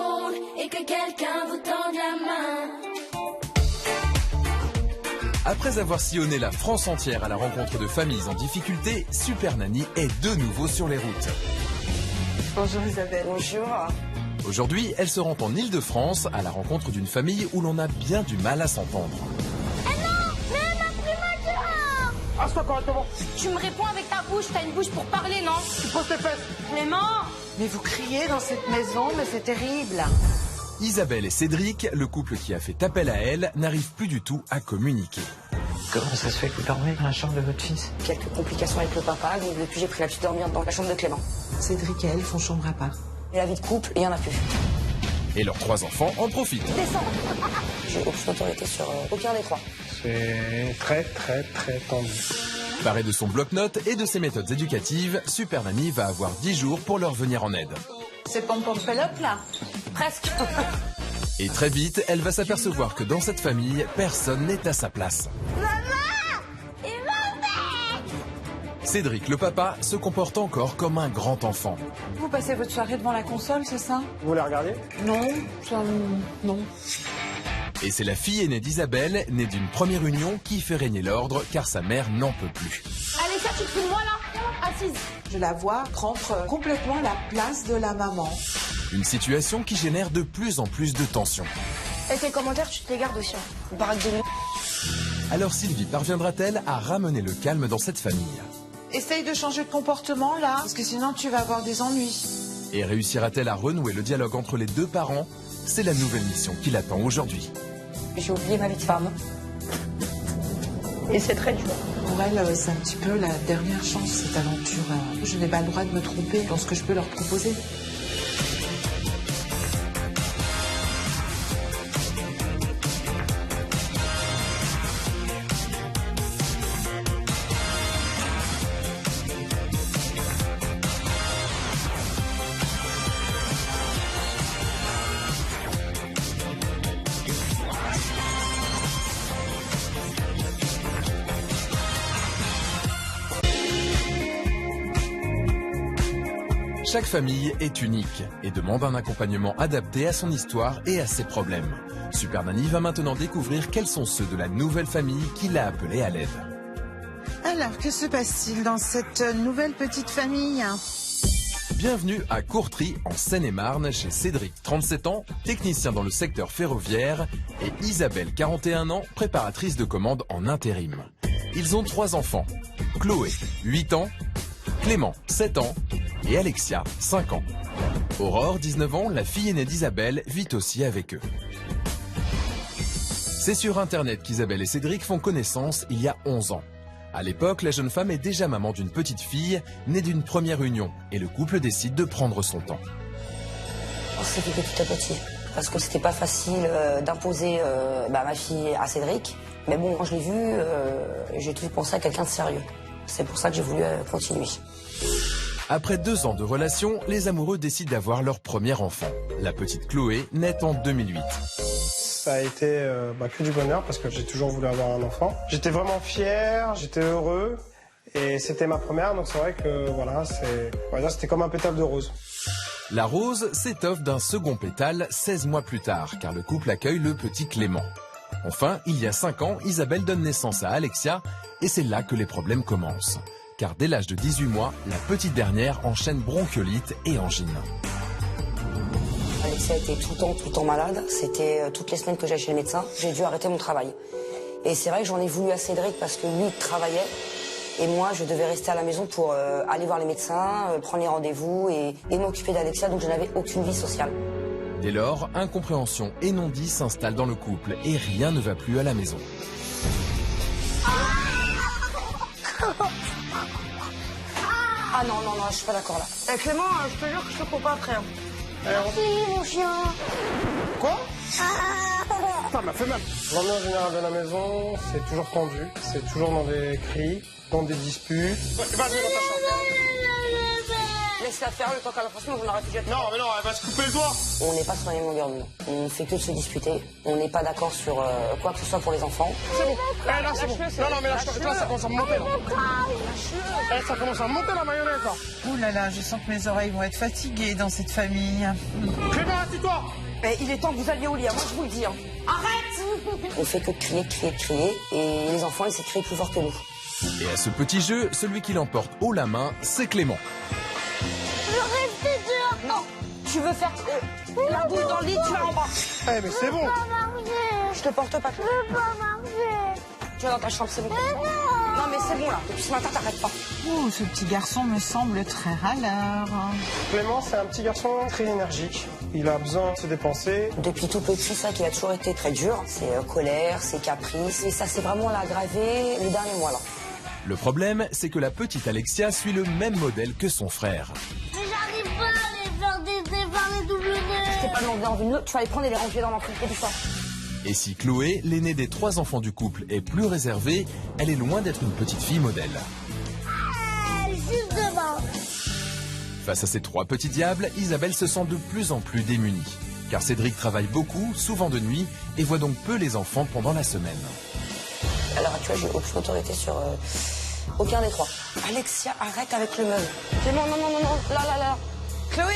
monde et que quelqu'un vous tende la main. Après avoir sillonné la France entière à la rencontre de familles en difficulté, Super Nanny est de nouveau sur les routes. Bonjour Isabelle. Bonjour. Aujourd'hui, elle se rend en Île-de-France à la rencontre d'une famille où l'on a bien du mal à s'entendre. Assois correctement. Tu me réponds avec ta bouche, t'as une bouche pour parler, non? Tu poses tes fesses. Clément! Mais vous criez dans cette maison, mais c'est terrible. Isabelle et Cédric, le couple qui a fait appel à elle, n'arrive plus du tout à communiquer. Comment ça se fait que vous dormez dans la chambre de votre fils? Quelques complications avec le papa, donc depuis j'ai pris l'habitude de dormir dans la chambre de Clément. Cédric et elle font chambre à part. Et la vie de couple, il n'y en a plus. Et leurs 3 enfants en profitent. Descends. J'ai aucune autorité sur aucun des 3. C'est très tendu. Paré de son bloc-notes et de ses méthodes éducatives, Super Nanny va avoir 10 jours pour leur venir en aide. C'est pom-pom pelote là? Presque. Et très vite, elle va s'apercevoir que dans cette famille, personne n'est à sa place. Cédric, le papa, se comporte encore comme un grand enfant. Vous passez votre soirée devant la console, c'est ça? Vous voulez regarder? Non, non. Et c'est la fille aînée d'Isabelle, née d'une première union, qui fait régner l'ordre car sa mère n'en peut plus. Allez, ça, tu te fous de moi, là? Assise. Je la vois prendre complètement la place de la maman. Une situation qui génère de plus en plus de tensions. Et tes commentaires, tu te les gardes aussi. Une baraque de nuit. Alors Sylvie parviendra-t-elle à ramener le calme dans cette famille? Essaye de changer de comportement là, parce que sinon tu vas avoir des ennuis. Et réussira-t-elle à renouer le dialogue entre les deux parents? C'est la nouvelle mission qui l'attend aujourd'hui. J'ai oublié ma vie de femme. Et c'est très dur. Pour elle, c'est un petit peu la dernière chance, cette aventure. Je n'ai pas le droit de me tromper dans ce que je peux leur proposer. Chaque famille est unique et demande un accompagnement adapté à son histoire et à ses problèmes. Super Nanny va maintenant découvrir quels sont ceux de la nouvelle famille qui l'a appelée à l'aide. Alors, que se passe-t-il dans cette nouvelle petite famille? Bienvenue à Courtry, en Seine-et-Marne, chez Cédric, 37 ans, technicien dans le secteur ferroviaire, et Isabelle, 41 ans, préparatrice de commandes en intérim. Ils ont 3 enfants, Chloé, 8 ans, Clément, 7 ans, et Alexia, 5 ans. Aurore, 19 ans, la fille aînée d'Isabelle, vit aussi avec eux. C'est sur Internet qu'Isabelle et Cédric font connaissance il y a 11 ans. À l'époque, la jeune femme est déjà maman d'une petite fille, née d'une première union, et le couple décide de prendre son temps. On s'est fait petit à petit, parce que c'était pas facile d'imposer ma fille à Cédric. Mais bon, quand je l'ai vu, j'ai tout pensé à quelqu'un de sérieux. C'est pour ça que j'ai voulu continuer. Après 2 ans de relation, les amoureux décident d'avoir leur premier enfant. La petite Chloé, naît en 2008. Ça a été que du bonheur parce que j'ai toujours voulu avoir un enfant. J'étais vraiment fier, j'étais heureux et c'était ma première, donc c'est vrai que c'était comme un pétale de rose. La rose s'étoffe d'un second pétale 16 mois plus tard, car le couple accueille le petit Clément. Enfin, il y a 5 ans, Isabelle donne naissance à Alexia et c'est là que les problèmes commencent. Car dès l'âge de 18 mois, la petite dernière enchaîne bronchiolite et angine. Alexia était tout le temps malade. C'était toutes les semaines que j'allais chez le médecin. J'ai dû arrêter mon travail. Et c'est vrai que j'en ai voulu à Cédric parce que lui, il travaillait. Et moi, je devais rester à la maison pour aller voir les médecins, prendre les rendez-vous et m'occuper d'Alexia. Donc je n'avais aucune vie sociale. Dès lors, incompréhension et non-dit s'installent dans le couple et rien ne va plus à la maison. Ah non, je suis pas d'accord là. Clément, je te jure que je te coupe pas après. Merci, mon chien. Quoi? Ça m'a fait mal. L'ambiance générale de la maison, c'est toujours tendu. C'est toujours dans des cris, dans des disputes. Vas-y, dans ta chambre. laisser la faire le temps qu'elle a fasse, on aurait pu jeter. Non, mais non, elle va se couper le doigt. On n'est pas sur la même longueur d'onde. On fait que de se disputer. On n'est pas d'accord sur quoi que ce soit pour les enfants. C'est bon. Là, c'est bon. Non, non, mais là, ça commence à me monter, là. Ça commence à me monter, la marionnette, là. Ouh là là, je sens que mes oreilles vont être fatiguées dans cette famille. Clément, assis-toi. Mais il est temps que vous alliez au lit, moi je vous le dis. Arrête. On fait que de crier, et les enfants, ils s'écrient plus fort que nous. Et à ce petit jeu, celui qui l'emporte haut la main, c'est Clément. Je reste dehors. Non, tu veux faire la boule dans le lit, tu vas en bas. Eh, mais c'est bon. Je te porte pas. Je peux pas marcher. Tu vas dans ta chambre, c'est bon. Non, mais c'est bon là, depuis ce matin, t'arrêtes pas. Oh, ce petit garçon me semble très râleur. Clément, c'est un petit garçon très énergique. Il a besoin de se dépenser. Depuis tout petit, ça qui a toujours été très dur, c'est colère, c'est caprice, et ça s'est vraiment aggravé les derniers mois là. Le problème, c'est que la petite Alexia suit le même modèle que son frère. Mais j'arrive pas à faire les doubles nœuds. C'est pas demander en une, tu vas les prendre et les ranger dans l'enfant, tout ça. Et si Chloé, l'aînée des 3 enfants du couple, est plus réservée, elle est loin d'être une petite fille modèle. Juste devant. Face à ces 3 petits diables, Isabelle se sent de plus en plus démunie. Car Cédric travaille beaucoup, souvent de nuit, et voit donc peu les enfants pendant la semaine. Alors tu vois, j'ai aucune autorité sur aucun des 3. Alexia, arrête avec le meuble. Clément, non, là. Chloé.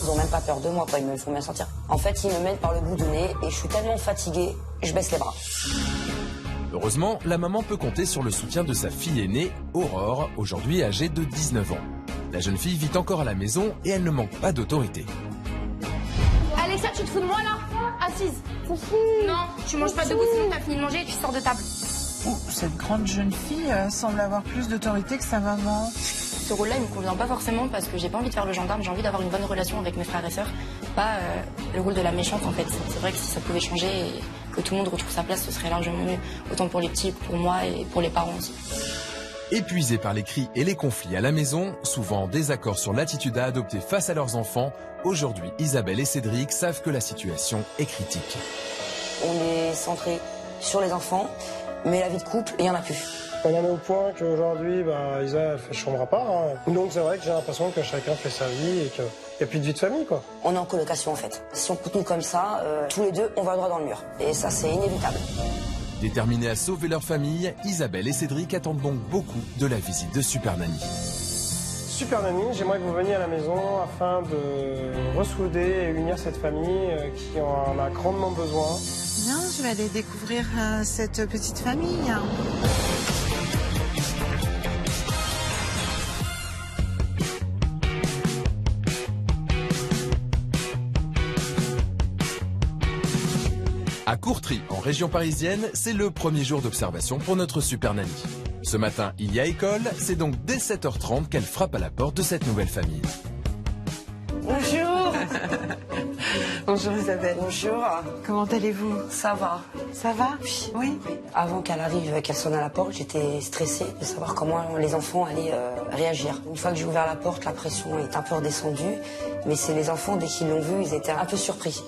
Ils ont même pas peur de moi, quoi, ils me font bien sentir. En fait, ils me mènent par le bout du nez et je suis tellement fatiguée, je baisse les bras. Heureusement, la maman peut compter sur le soutien de sa fille aînée, Aurore, aujourd'hui âgée de 19 ans. La jeune fille vit encore à la maison et elle ne manque pas d'autorité. Alexia, tu te fous de moi là? Assise. Non, tu manges pas debout, sinon t'as fini de manger et tu sors de table. Oh, cette grande jeune fille semble avoir plus d'autorité que sa maman. Ce rôle-là, il me convient pas forcément parce que j'ai pas envie de faire le gendarme, j'ai envie d'avoir une bonne relation avec mes frères et sœurs, pas le rôle de la méchante en fait. C'est vrai que si ça pouvait changer et que tout le monde retrouve sa place, ce serait largement mieux, autant pour les petits, pour moi et pour les parents aussi. Épuisés par les cris et les conflits à la maison, souvent en désaccord sur l'attitude à adopter face à leurs enfants, aujourd'hui Isabelle et Cédric savent que la situation est critique. On est centré sur les enfants, mais la vie de couple, il y en a plus. On en est au point qu'aujourd'hui, Isa, elle fait chambre à part. Hein. Donc c'est vrai que j'ai l'impression que chacun fait sa vie et qu'il n'y a plus de vie de famille, quoi. On est en colocation en fait. Si on continue comme ça, tous les deux, on va droit dans le mur. Et ça, c'est inévitable. Déterminés à sauver leur famille, Isabelle et Cédric attendent donc beaucoup de la visite de Super Nanny. Super Nanny, j'aimerais que vous veniez à la maison afin de ressouder et unir cette famille qui en a grandement besoin. Bien, je vais aller découvrir cette petite famille. À Courtry, en région parisienne, c'est le premier jour d'observation pour notre Super Nanny. Ce matin, il y a école, c'est donc dès 7h30 qu'elle frappe à la porte de cette nouvelle famille. Bonjour. Bonjour Isabelle. Bonjour. Comment allez-vous? Ça va? Ça va? Oui. Avant qu'elle arrive, qu'elle sonne à la porte, j'étais stressée de savoir comment les enfants allaient réagir. Une fois que j'ai ouvert la porte, la pression est un peu redescendue. Mais c'est les enfants, dès qu'ils l'ont vue, ils étaient un peu surpris.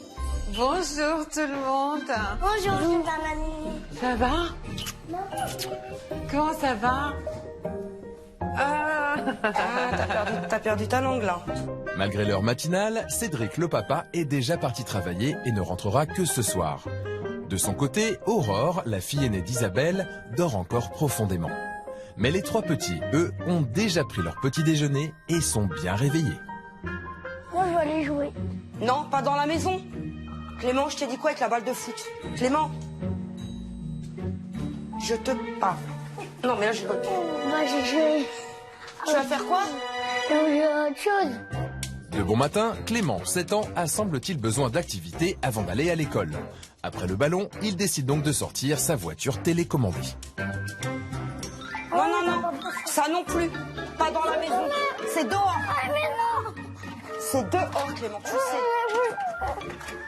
Bonjour tout le monde. Bonjour, Super Nanny. Ça va? Comment ça va? T'as perdu ta langue là. Malgré l'heure matinale, Cédric le papa est déjà parti travailler et ne rentrera que ce soir. De son côté, Aurore, la fille aînée d'Isabelle, dort encore profondément. Mais les 3 petits, eux, ont déjà pris leur petit déjeuner et sont bien réveillés. Moi, je vais aller jouer. Non, pas dans la maison. Clément, je t'ai dit quoi avec la balle de foot? Clément, je te parle. Non, mais là, je rigole. Moi, j'ai joué. Tu vas faire quoi? Je vais jouer à autre chose. Le bon matin, Clément, 7 ans, a semble-t-il besoin d'activité avant d'aller à l'école. Après le ballon, il décide donc de sortir sa voiture télécommandée. Non, ça non plus. Pas dans la maison. C'est dehors. Ah, mais non. C'est dehors, Clément, tu sais.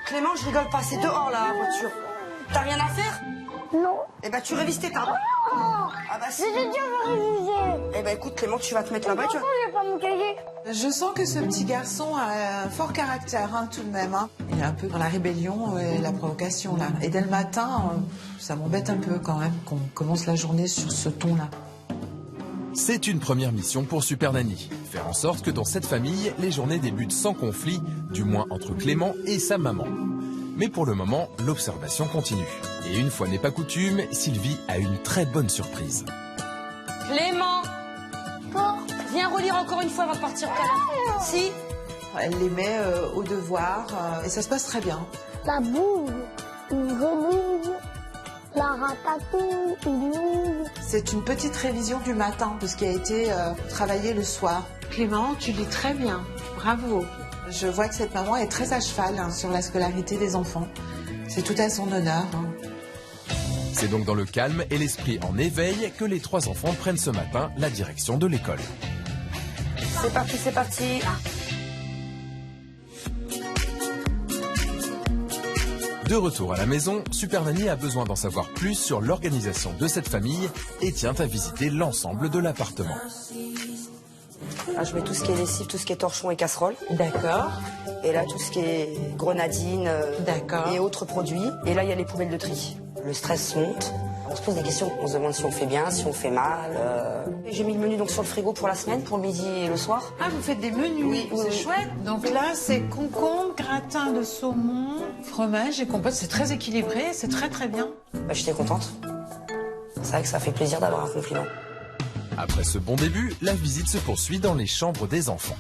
Clément, je rigole pas, c'est dehors la voiture. T'as rien à faire? Non. Eh ben, tu révises tes tables. Ah bah si. J'ai déjà révisé. Eh ben, écoute, Clément, tu vas te mettre là-bas, tu vas... Pourquoi j'ai pas mon cahier? Je sens que ce petit garçon a un fort caractère, hein, tout de même. Hein. Il est un peu dans la rébellion et la provocation, là. Et dès le matin, ça m'embête un peu quand même qu'on commence la journée sur ce ton-là. C'est une première mission pour Super Nanny. Faire en sorte que dans cette famille, les journées débutent sans conflit, du moins entre Clément et sa maman. Mais pour le moment, l'observation continue. Et une fois n'est pas coutume, Sylvie a une très bonne surprise. Clément, viens relire encore une fois avant de partir au câlin. Si. Elle les met au devoir et ça se passe très bien. La boule, une grenouille, la ratatouille, une nouille. C'est une petite révision du matin de ce qui a été travaillé le soir. Clément, tu lis très bien. Bravo. Je vois que cette maman est très à cheval sur la scolarité des enfants. C'est tout à son honneur. C'est donc dans le calme et l'esprit en éveil que les 3 enfants prennent ce matin la direction de l'école. C'est parti, c'est parti. De retour à la maison, Super Nanny a besoin d'en savoir plus sur l'organisation de cette famille et tient à visiter l'ensemble de l'appartement. Là, je mets tout ce qui est lessive, tout ce qui est torchon et casserole. D'accord. Et là, tout ce qui est grenadine D'accord. et autres produits. Et là, il y a les poubelles de tri. Le stress monte. On se pose des questions. On se demande si on fait bien, si on fait mal. J'ai mis le menu donc sur le frigo pour la semaine, pour le midi et le soir. Ah, vous faites des menus. Oui, c'est oui. chouette. Donc là, c'est concombre, gratin de saumon, fromage et compote. C'est très équilibré, c'est très très bien. Bah, j'étais contente. C'est vrai que ça fait plaisir d'avoir un compliment. Après ce bon début, la visite se poursuit dans les chambres des enfants.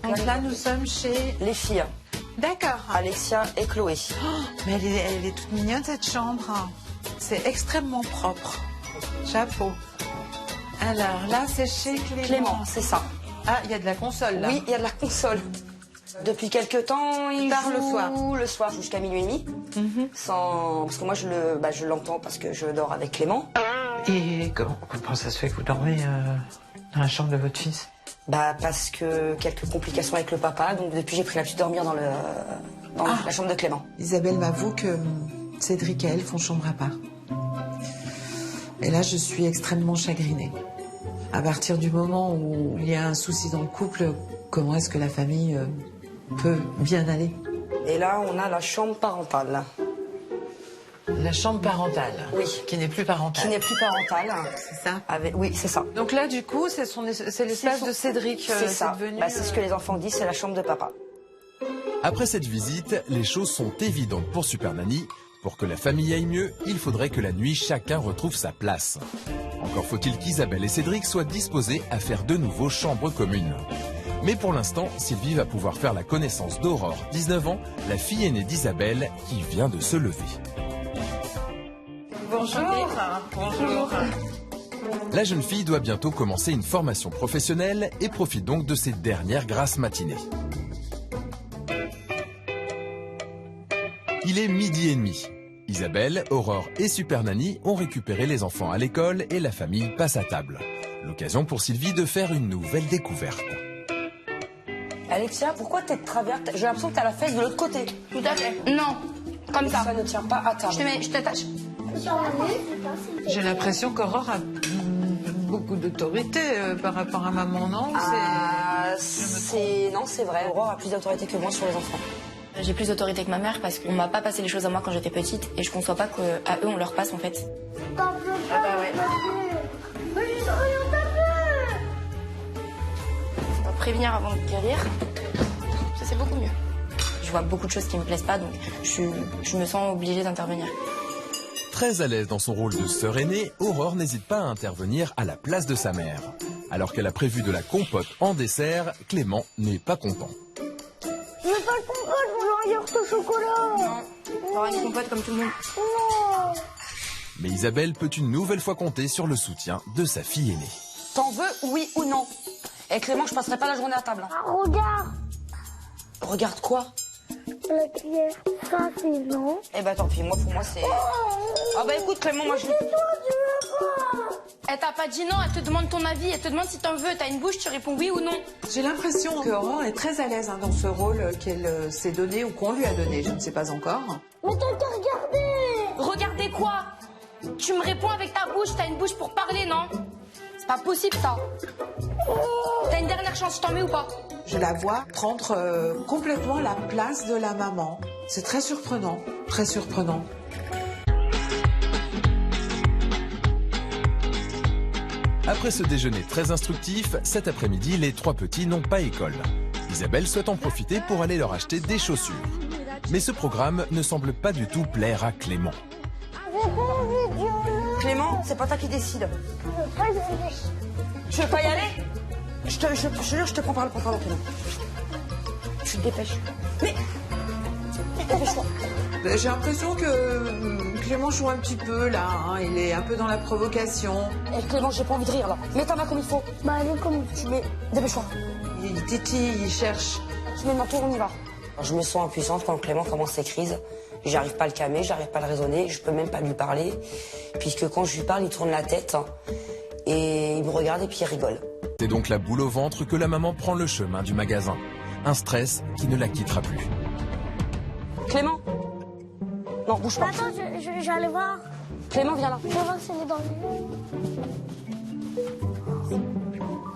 Donc là, nous sommes chez... Les filles, D'accord. Alexia et Chloé. Mais elle est toute mignonne, cette chambre. C'est extrêmement propre. Chapeau. Alors là, c'est chez Clément. Clément, c'est ça. Ah, il y a de la console, là. Oui, il y a de la console. Depuis quelques temps, il Tard joue le soir. jusqu'à minuit et demi. Parce que moi, je l'entends parce que je dors avec Clément. Et comment ça se fait que vous dormez dans la chambre de votre fils? Bah, parce que quelques complications avec le papa. Donc, depuis, j'ai pris l'habitude de dormir dans la chambre de Clément. Isabelle m'avoue que Cédric et elle font chambre à part. Et là, je suis extrêmement chagrinée. À partir du moment où il y a un souci dans le couple, comment est-ce que la famille peut bien aller? Et là, on a la chambre parentale. La chambre parentale. Oui. Qui n'est plus parentale. Qui n'est plus parentale. C'est ça. Oui, c'est ça. Donc là, du coup, c'est l'espace de Cédric. C'est ça. Devenu, c'est ce que les enfants disent, c'est la chambre de papa. Après cette visite, les choses sont évidentes pour Super Nanny. Pour que la famille aille mieux, il faudrait que la nuit, chacun retrouve sa place. Encore faut-il qu'Isabelle et Cédric soient disposés à faire de nouveau chambre commune. Mais pour l'instant, Sylvie va pouvoir faire la connaissance d'Aurore, 19 ans, la fille aînée d'Isabelle, qui vient de se lever. Bonjour. Bonjour. La jeune fille doit bientôt commencer une formation professionnelle et profite donc de ses dernières grasses matinées. Il est 12h30. Isabelle, Aurore et Super Nanny ont récupéré les enfants à l'école et la famille passe à table. L'occasion pour Sylvie de faire une nouvelle découverte. Alexia, pourquoi t'es de travers? J'ai l'impression que t'as la fesse de l'autre côté. Tout à fait. Non, comme ça. Ça ne tient pas à table. Je t'attache. J'ai l'impression qu'Aurore a beaucoup d'autorité par rapport à maman, non? Non, c'est vrai. Aurore a plus d'autorité que moi sur les enfants. J'ai plus d'autorité que ma mère parce qu'on m'a pas passé les choses à moi quand j'étais petite et je conçois pas qu'à eux on leur passe en fait. T'en veux pas, Ah bah ouais. Mais rien t'as fait. On va prévenir avant de guérir. Ça c'est beaucoup mieux. Je vois beaucoup de choses qui me plaisent pas donc je me sens obligée d'intervenir. Très à l'aise dans son rôle de sœur aînée, Aurore n'hésite pas à intervenir à la place de sa mère. Alors qu'elle a prévu de la compote en dessert, Clément n'est pas content. Je veux pas de compote, je veux un yaourt au chocolat. Non, avoir une compote comme tout le monde. Non. Mais Isabelle peut une nouvelle fois compter sur le soutien de sa fille aînée. T'en veux, oui ou non? Et Clément, je passerai pas la journée à table. Ah, regarde. Regarde quoi? La cuillère, ça c'est non. Eh ben tant pis, pour moi c'est... Ah bah écoute Clément, moi je... Et toi, tu veux pas? Elle t'a pas dit non, elle te demande ton avis, elle te demande si t'en veux. T'as une bouche, tu réponds oui ou non. J'ai l'impression qu'Aurore est très à l'aise dans ce rôle qu'elle s'est donné ou qu'on lui a donné, je ne sais pas encore. Mais t'as qu'à regarder. Regardez quoi? Tu me réponds avec ta bouche, t'as une bouche pour parler, non? C'est pas possible ça. T'as une dernière chance, je t'en mets ou pas? Je la vois prendre complètement la place de la maman. C'est très surprenant, très surprenant. Après ce déjeuner très instructif, cet après-midi, les 3 petits n'ont pas école. Isabelle souhaite en profiter pour aller leur acheter des chaussures. Mais ce programme ne semble pas du tout plaire à Clément. Clément, c'est pas toi qui décide. Tu veux pas y aller? Je te jure, je te prends par le pantalon, Clément. Tu te dépêches. Mais dépêche-toi. J'ai l'impression que Clément joue un petit peu là, hein. Il est un peu dans la provocation. Eh, Clément, j'ai pas envie de rire là. Mets ta main comme il faut. Bah, allez, comme Tu mets. Dépêche-toi. Il tétille, il cherche. Tu mets le manteau, on y va. Je me sens impuissante quand Clément commence ses crises. J'arrive pas à le calmer, j'arrive pas à le raisonner, je peux même pas lui parler. Puisque quand je lui parle, il tourne la tête et il me regarde et puis il rigole. C'est donc la boule au ventre que la maman prend le chemin du magasin. Un stress qui ne la quittera plus. Clément? Non, bouge pas. Attends, j'allais voir. Clément, viens là. Je vais voir si elle est dans le...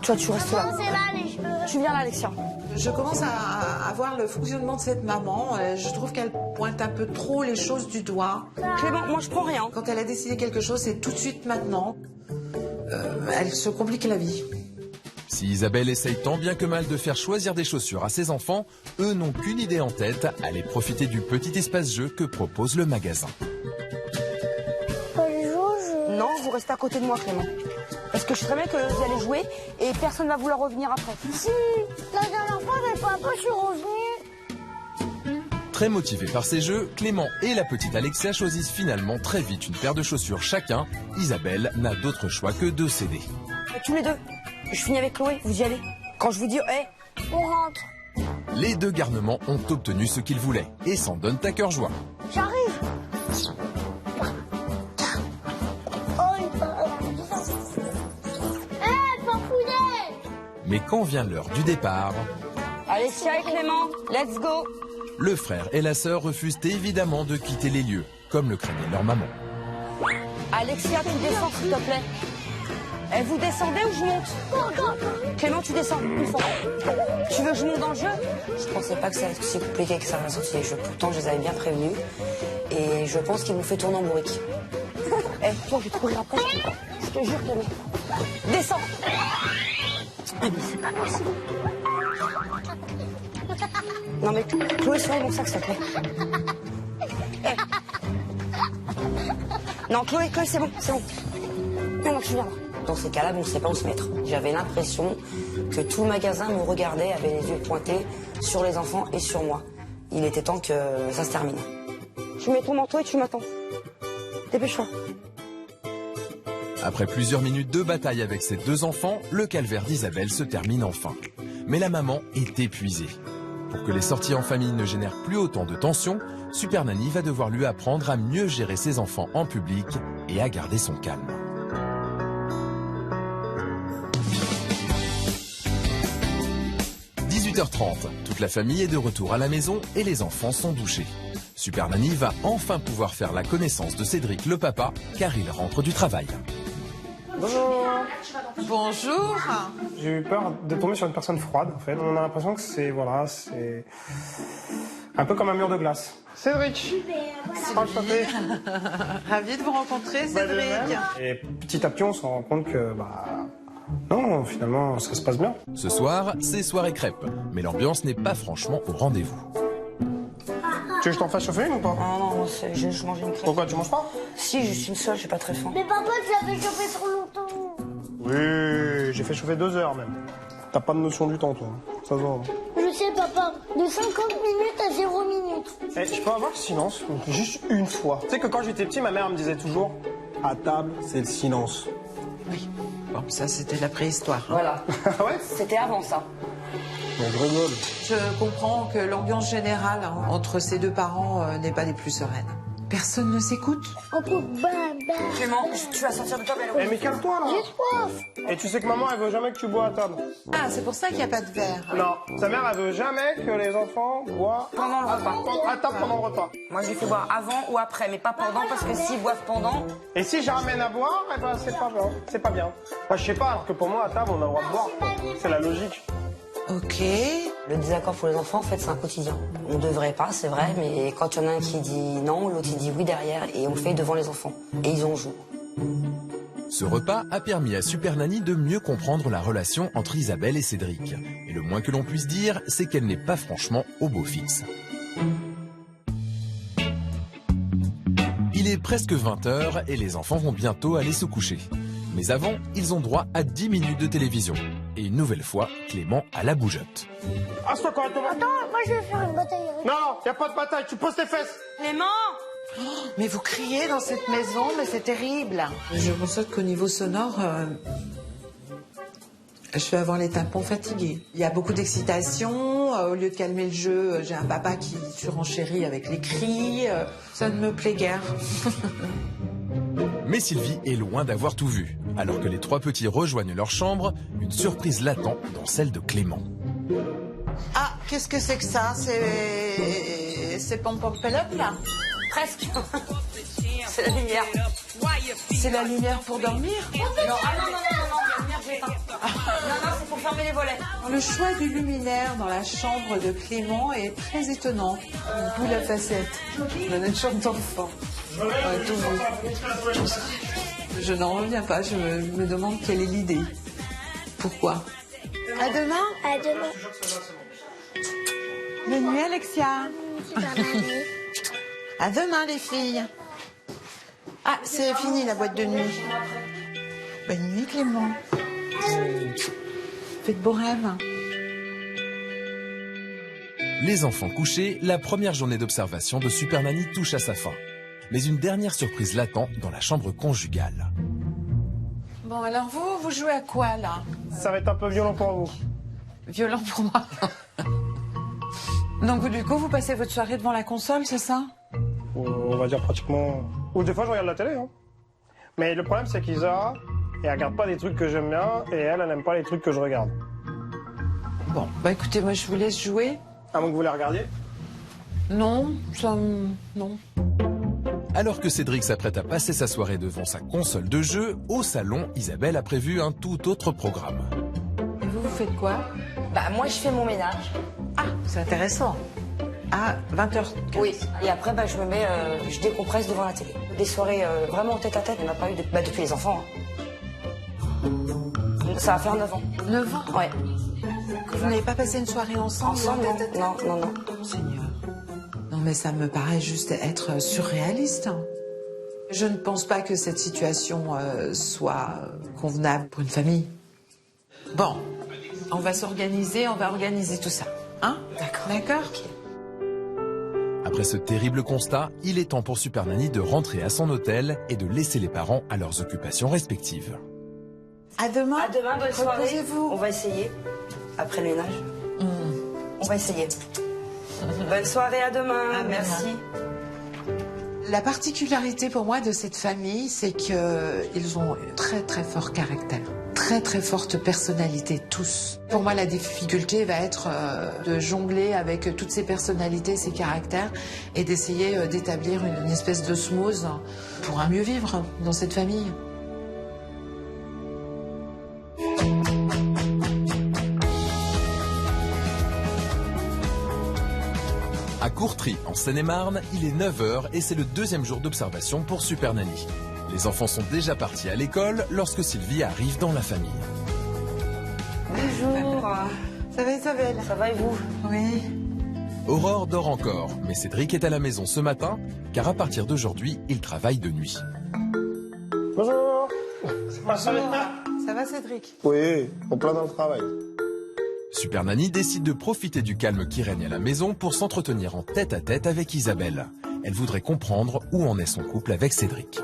Toi, tu restes là. Non, c'est là, les cheveux. Tu viens là, Alexia. Je commence à voir le fonctionnement de cette maman. Je trouve qu'elle pointe un peu trop les choses du doigt. Clément, moi je prends rien. Quand elle a décidé quelque chose, c'est tout de suite maintenant. Elle se complique la vie. Si Isabelle essaye tant bien que mal de faire choisir des chaussures à ses enfants, eux n'ont qu'une idée en tête, aller profiter du petit espace-jeu que propose le magasin. Les jours, Non, vous restez à côté de moi, Clément. Parce que je sais bien que vous allez jouer et personne va vouloir revenir après. Si, la dernière fois, avec papa, je suis revenue. Très motivés par ces jeux, Clément et la petite Alexia choisissent finalement très vite une paire de chaussures chacun. Isabelle n'a d'autre choix que de céder. Tous les deux. Je finis avec Chloé, vous y allez. Quand je vous dis, On rentre. Les deux garnements ont obtenu ce qu'ils voulaient et s'en donnent à cœur joie. J'arrive. Papounet. Mais quand vient l'heure du départ, Alexia et Clément, let's go. le frère et la sœur refusent évidemment de quitter les lieux, comme le craignait leur maman. Alexia, tu descends, s'il te plaît. Eh, vous descendez ou je monte? Clément, tu descends, une fois. Tu veux que je monte dans le jeu? Je pensais pas que ça allait être aussi compliqué que ça va sortir les jeux. Pourtant, je les avais bien prévenus. Et je pense qu'ils m'ont fait tourner en bourrique. Eh, toi, je vais te courir après. Je te jure, Clément. Descends. Eh, mais c'est pas possible. Non, mais Chloé, sois mon sac, s'il te plaît. Eh. Non, Chloé, c'est bon, c'est bon. Non, tu viens là. Dans ces cas-là, on ne sait pas où se mettre. J'avais l'impression que tout le magasin me regardait, avait les yeux pointés sur les enfants et sur moi. Il était temps que ça se termine. Tu mets ton manteau et tu m'attends. Dépêche-toi. Après plusieurs minutes de bataille avec ses deux enfants, le calvaire d'Isabelle se termine enfin. Mais la maman est épuisée. Pour que les sorties en famille ne génèrent plus autant de tension, Super Nanny va devoir lui apprendre à mieux gérer ses enfants en public et à garder son calme. – 18h30, toute la famille est de retour à la maison et les enfants sont douchés. Super Nanny va enfin pouvoir faire la connaissance de Cédric le papa, car il rentre du travail. Bonjour. Bonjour. J'ai eu peur de tomber sur une personne froide, en fait. On a l'impression que c'est un peu comme un mur de glace. Cédric. Ravi de vous rencontrer, Cédric. Et petit à petit, on se rend compte que, non, finalement, ça se passe bien. Ce soir, c'est soirée crêpes, mais l'ambiance n'est pas franchement au rendez-vous. Tu veux que je t'en fasse chauffer une ou pas? Non, je mange une crêpe. Pourquoi, tu manges pas? Si, je suis une seule, j'ai pas très faim. Mais papa, tu l'avais chauffé trop longtemps. Oui, j'ai fait chauffer 2 heures même. T'as pas de notion du temps, toi. Ça se voit. Je sais, papa. De 50 minutes à 0 minutes. Eh, je peux avoir le silence, juste une fois. Tu sais que quand j'étais petit, ma mère me disait toujours, à table, c'est le silence. Oui. Bon, ça, c'était la préhistoire. Hein. Voilà. Ouais. C'était avant ça. Donc, je rigole. Je comprends que l'ambiance générale entre ces deux parents n'est pas des plus sereines. Personne ne s'écoute. On coupe bam, bam. Clément, tu vas sortir de table, Eh, mais calme-toi, là. J'ai soif. Et tu sais que maman, elle veut jamais que tu bois à table. Ah, c'est pour ça qu'il n'y a pas de verre. Non, sa mère, elle veut jamais que les enfants boivent pendant le repas. à table pendant le repas. Moi, je lui fais boire avant ou après, mais pas pendant, parce que s'ils boivent pendant... Et si je ramène à boire, eh ben, c'est pas bien. C'est pas bien. Moi, je sais pas, alors que pour moi, à table, on a le droit de boire. C'est la logique. Ok. Le désaccord pour les enfants, en fait, c'est un quotidien. On devrait pas, c'est vrai, mais quand il y en a un qui dit non, l'autre il dit oui derrière, et on le fait devant les enfants. Et ils en jouent. Ce repas a permis à Super Nanny de mieux comprendre la relation entre Isabelle et Cédric. Et le moins que l'on puisse dire, c'est qu'elle n'est pas franchement au beau fixe. Il est presque 20h et les enfants vont bientôt aller se coucher. Mais avant, ils ont droit à 10 minutes de télévision. Et une nouvelle fois, Clément à la bougeotte. Assois correctement. Attends, moi je vais faire une bataille avec. Non, y a pas de bataille, tu poses tes fesses. Clément! Mais vous criez dans cette maison, mais c'est terrible. Je constate qu'au niveau sonore, je vais avoir les tympans fatigués. Il y a beaucoup d'excitation. Au lieu de calmer le jeu, j'ai un papa qui surenchérit avec les cris. Ça ne me plaît guère. Mais Sylvie est loin d'avoir tout vu. Alors que les trois petits rejoignent leur chambre, une surprise l'attend dans celle de Clément. Ah, qu'est-ce que c'est que ça? C'est pom-pom-pelop, là? Presque. C'est la lumière. C'est la lumière pour dormir? Non, la lumière, j'ai éteint. Non, c'est pour fermer les volets. Le choix du luminaire dans la chambre de Clément est très étonnant. D'où la facette. On a une chambre d'enfant. Je n'en reviens pas, je me demande quelle est l'idée. Pourquoi? À demain? À demain. Bonne nuit, Alexia. Super Nanny. À demain, les filles. Ah, c'est fini la boîte de nuit. Bonne nuit, Clément. Faites beaux rêves. Les enfants couchés, la première journée d'observation de Super Nanny touche à sa fin. Mais une dernière surprise l'attend dans la chambre conjugale. Bon, alors vous jouez à quoi, là? Ça va être un peu violent pour vous. Violent pour moi. Donc, du coup, vous passez votre soirée devant la console, c'est ça? On va dire pratiquement... Ou des fois, je regarde la télé. Hein. Mais le problème, c'est qu'Isa, elle regarde pas des trucs que j'aime bien et elle n'aime pas les trucs que je regarde. Bon, bah écoutez, moi, je vous laisse jouer. À moins que vous les regardiez. Non, non. Alors que Cédric s'apprête à passer sa soirée devant sa console de jeu, au salon, Isabelle a prévu un tout autre programme. Et vous faites quoi? Bah, moi, je fais mon ménage. Ah, c'est intéressant. À 20h. Oui. Et après, bah, je décompresse devant la télé. Des soirées vraiment tête à tête, il n'y en a pas eu depuis les enfants. Hein. Ça va faire 9 ans. 9 ans? Ouais. Vous n'avez pas passé une soirée ensemble? Ensemble, non. Seigneur. Non, mais ça me paraît juste être surréaliste. Je ne pense pas que cette situation soit convenable pour une famille. Bon, on va s'organiser, on va organiser tout ça. Hein? D'accord. Après ce terrible constat, il est temps pour Super Nanny de rentrer à son hôtel et de laisser les parents à leurs occupations respectives. À demain. À demain, bonne soirée. Reposez-vous. On va essayer. Après le ménage. On va essayer. Bonne soirée, à demain. À Merci. La particularité pour moi de cette famille, c'est qu'ils ont un très très fort caractère. Très très forte personnalité, tous. Pour moi, la difficulté va être de jongler avec toutes ces personnalités, ces caractères, et d'essayer d'établir une espèce d'osmose pour un mieux vivre dans cette famille. À Courtry, en Seine-et-Marne, il est 9h et c'est le deuxième jour d'observation pour Super Nanny. Les enfants sont déjà partis à l'école lorsque Sylvie arrive dans la famille. Bonjour. Ça va, Isabelle? Ça va et vous? Oui. Aurore dort encore, mais Cédric est à la maison ce matin, car à partir d'aujourd'hui, il travaille de nuit. Bonjour. Ça va, Cédric? Oui, en plein dans le travail. Super Nanny décide de profiter du calme qui règne à la maison pour s'entretenir en tête-à-tête avec Isabelle. Elle voudrait comprendre où en est son couple avec Cédric.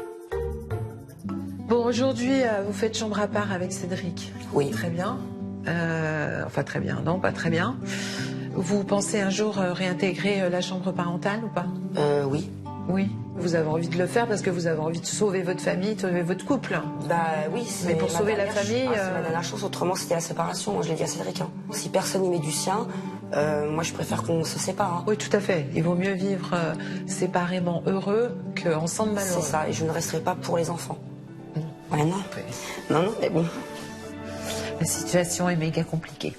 Bon, aujourd'hui, vous faites chambre à part avec Cédric. Oui. Très bien. Enfin, très bien. Non, pas très bien. Vous pensez un jour réintégrer la chambre parentale ou pas? Oui. Oui. Vous avez envie de le faire parce que vous avez envie de sauver votre famille, de sauver votre couple. Bah oui, Mais pour ma sauver la dernière famille, c'est ma dernière chance, autrement c'était la séparation. Moi, je l'ai dit à Cédric. Hein. Si personne n'y met du sien, moi je préfère qu'on se sépare. Hein. Oui, tout à fait. Il vaut mieux vivre séparément heureux qu'ensemble malheureux. C'est ça, et je ne resterai pas pour les enfants. Ouais, non. Non, mais bon. La situation est méga compliquée.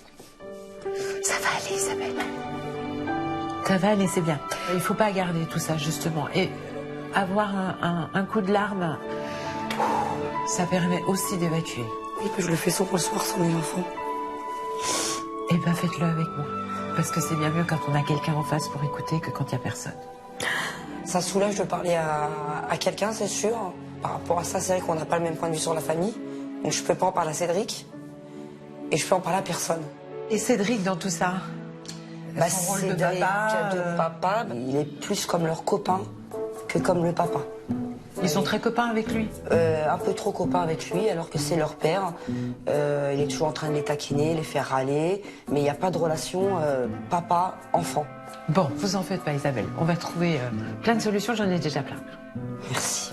Ça va aller, Isabelle. Ça va aller, c'est bien. Il ne faut pas garder tout ça, justement. Et avoir un coup de larmes, Ça permet aussi d'évacuer. Et que je le fais souvent le soir sans mes enfants. Eh ben faites-le avec moi. Parce que c'est bien mieux quand on a quelqu'un en face pour écouter que quand il n'y a personne. Ça soulage de parler à quelqu'un, c'est sûr. Par rapport à ça, c'est vrai qu'on n'a pas le même point de vue sur la famille. Donc je peux pas en parler à Cédric. Et je peux en parler à personne. Et Cédric dans tout ça? Son rôle de papa, il est plus comme leur copain que comme le papa. Ils sont très copains avec lui? Un peu trop copains avec lui, alors que c'est leur père. Il est toujours en train de les taquiner, les faire râler. Mais il n'y a pas de relation papa-enfant. Bon, vous en faites pas, Isabelle. On va trouver plein de solutions, j'en ai déjà plein. Merci.